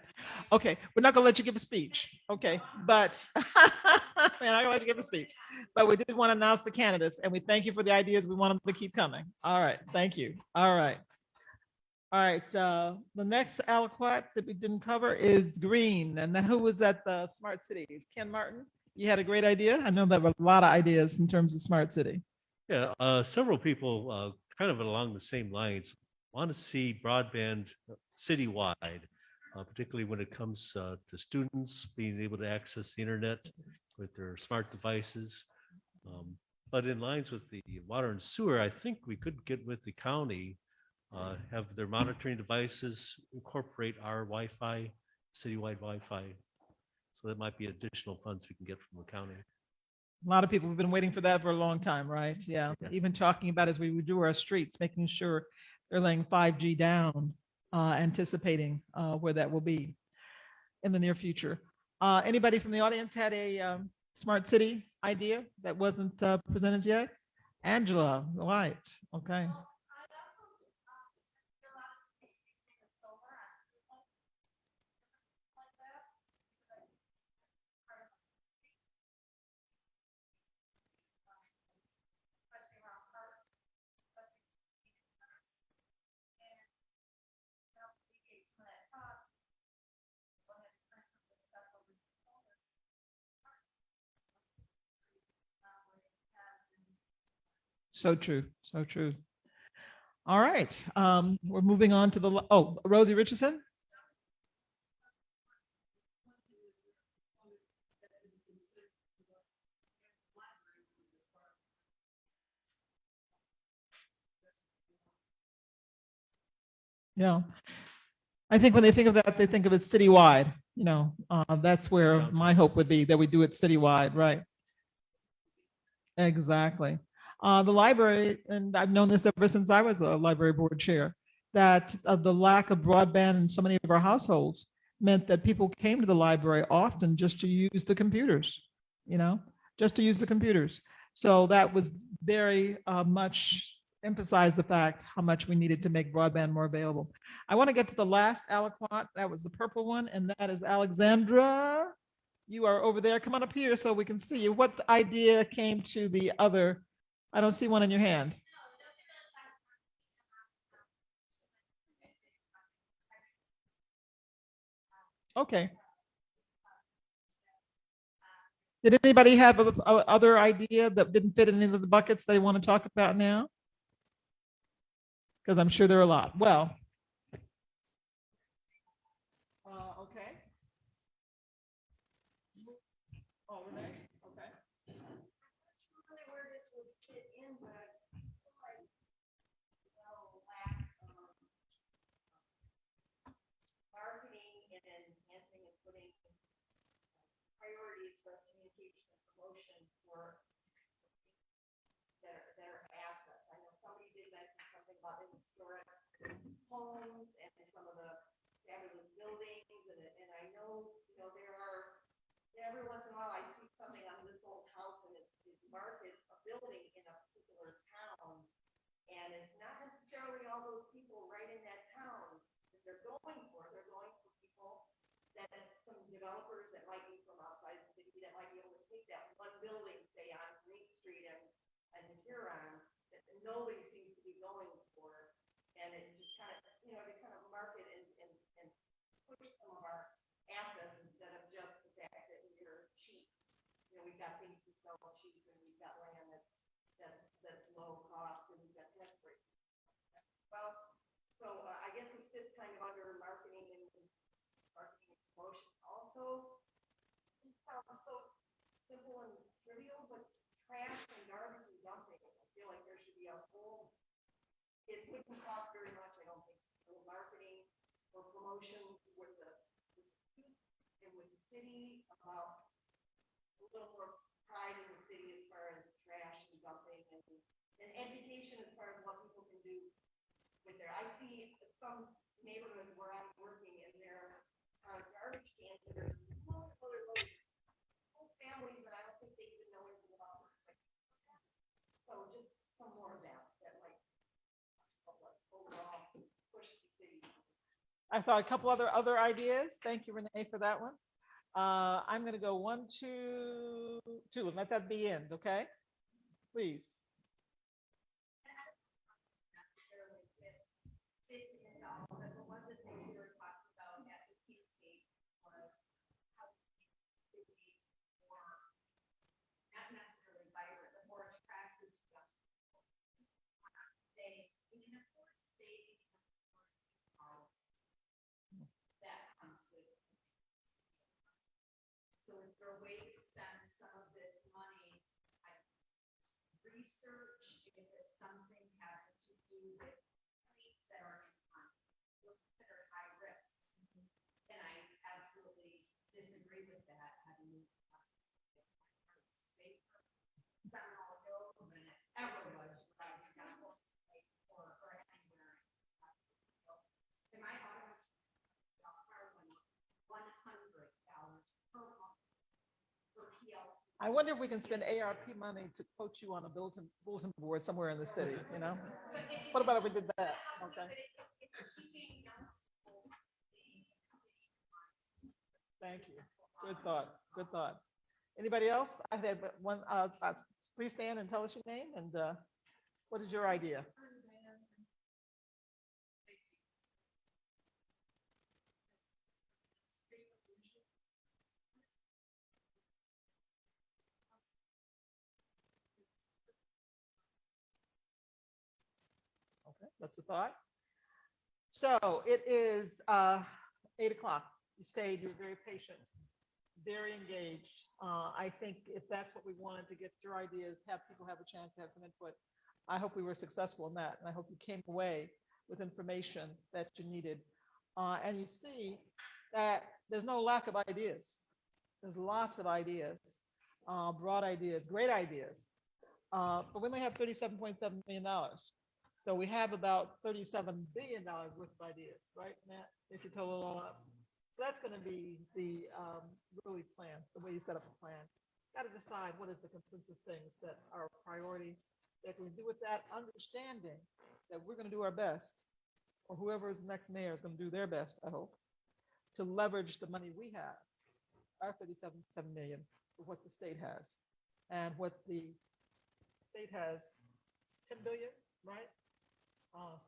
Okay, we're not gonna let you give a speech. Okay, but we're not gonna let you give a speech. But we did want to announce the candidates, and we thank you for the ideas. We want them to keep coming. All right, thank you. All right. All right, the next aliquot that we didn't cover is green, and then who was at the Smart City? Ken Martin, you had a great idea. I know there were a lot of ideas in terms of Smart City. Yeah, several people kind of along the same lines want to see broadband citywide, particularly when it comes to students being able to access the internet with their smart devices. But in lines with the water and sewer, I think we could get with the county, have their monitoring devices incorporate our Wi-Fi, citywide Wi-Fi. So that might be additional funds we can get from the county. A lot of people have been waiting for that for a long time, right? Yeah, even talking about as we do our streets, making sure they're laying 5G down, anticipating where that will be in the near future. Anybody from the audience had a smart city idea that wasn't presented yet? Angela, right, okay. So true, so true. All right, we're moving on to the, oh, Rosie Richardson. Yeah, I think when they think of that, they think of it citywide, you know, that's where my hope would be, that we do it citywide, right? Exactly. The library, and I've known this ever since I was a library board chair, that the lack of broadband in so many of our households meant that people came to the library often just to use the computers, you know, just to use the computers. So that was very much emphasized the fact how much we needed to make broadband more available. I want to get to the last aliquot. That was the purple one, and that is Alexandra. You are over there. Come on up here so we can see you. What idea came to the other? I don't see one in your hand. Okay. Did anybody have a other idea that didn't fit in any of the buckets they want to talk about now? Because I'm sure there are a lot. Well. Okay. Oh, Renee. Okay. Marketing and enhancing and putting priorities for communication and promotion for their assets. I know somebody did mention something about historic homes and some of the fabulous buildings, and I know, you know, there are, every once in a while I see something on this old house and it markets a building in a particular town, and it's not necessarily all those people right in that town that they're going for. They're going for people that some developers that might be from outside the city that might be able to take that one building, say on Green Street and Huron, that nobody seems to be going for. And it just kind of, you know, to kind of market and push some of our assets instead of just the fact that we're cheap. You know, we've got things to sell cheap, and we've got land that's low cost, and we've got tax rates. Well, so I guess it fits kind of under marketing and promotion. Also, it sounds so simple and trivial, but trash and garbage and dumping, I feel like there should be a whole, it wouldn't cost very much, I don't think, for marketing or promotion with the youth and with the city about a little more pride in the city as far as trash and dumping and education as far as what people can do with their, I see some neighborhoods where I'm working and there are garbage cans that are whole families, and I don't think they even know anything about this. So just some more of that might help us overall push the city. I thought a couple other ideas. Thank you, Renee, for that one. I'm gonna go 1, 2, 2, and let that be end, okay? Please. necessarily fits in all of it, but one of the things we were talking about at the community was how to make the city more, not necessarily vibrant, but more attractive to young people. We can afford staying that comes with it. So is there a way to spend some of this money, like research, if it's something having to do with streets that are considered high risk? And I absolutely disagree with that. Having safer, Seminole Hills than it ever was driving down or anywhere. In my auto, car went up $100 per month for PLT. I wonder if we can spend ARP money to quote you on a bulletin board somewhere in the city, you know? What about if we did that? Okay. Thank you. Good thought. Good thought. Anybody else? I have one. Please stand and tell us your name and what is your idea? Okay, that's a thought. So it is 8 o'clock. You stayed, you're very patient, very engaged. I think if that's what we wanted to get your ideas, have people have a chance to have some input. I hope we were successful in that. And I hope you came away with information that you needed. And you see that there's no lack of ideas. There's lots of ideas, broad ideas, great ideas. But we only have $37.7 million. So we have about $37 billion worth of ideas, right, Matt? If you total it all up. So that's going to be the really plan, the way you set up a plan. Got to decide what is the consensus things that are a priority that we do with that, understanding that we're going to do our best, or whoever is the next mayor is going to do their best, I hope, to leverage the money we have, our $37.7 million, for what the state has. And what the state has, 10 billion, right?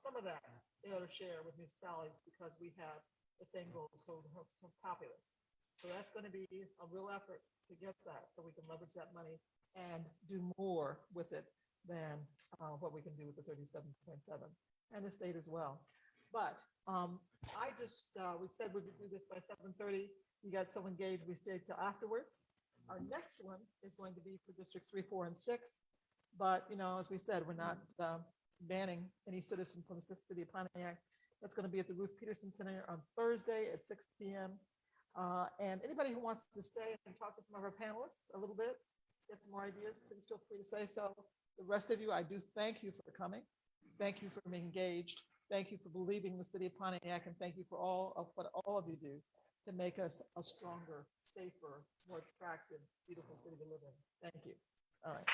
Some of that they ought to share with municipalities because we have the same goals, so populous. So that's going to be a real effort to get that, so we can leverage that money and do more with it than what we can do with the 37.7, and the state as well. But I just, we said we would do this by 7:30. You got so engaged, we stayed till afterwards. Our next one is going to be for districts 3, 4, and 6. But, you know, as we said, we're not banning any citizen from the city of Pontiac. That's going to be at the Ruth Peterson Center on Thursday at 6 p.m. And anybody who wants to stay and talk to some of our panelists a little bit, get some more ideas, please feel free to say so. The rest of you, I do thank you for coming. Thank you for being engaged. Thank you for believing in the city of Pontiac, and thank you for all of what all of you do to make us a stronger, safer, more attractive, beautiful city to live in. Thank you. All right.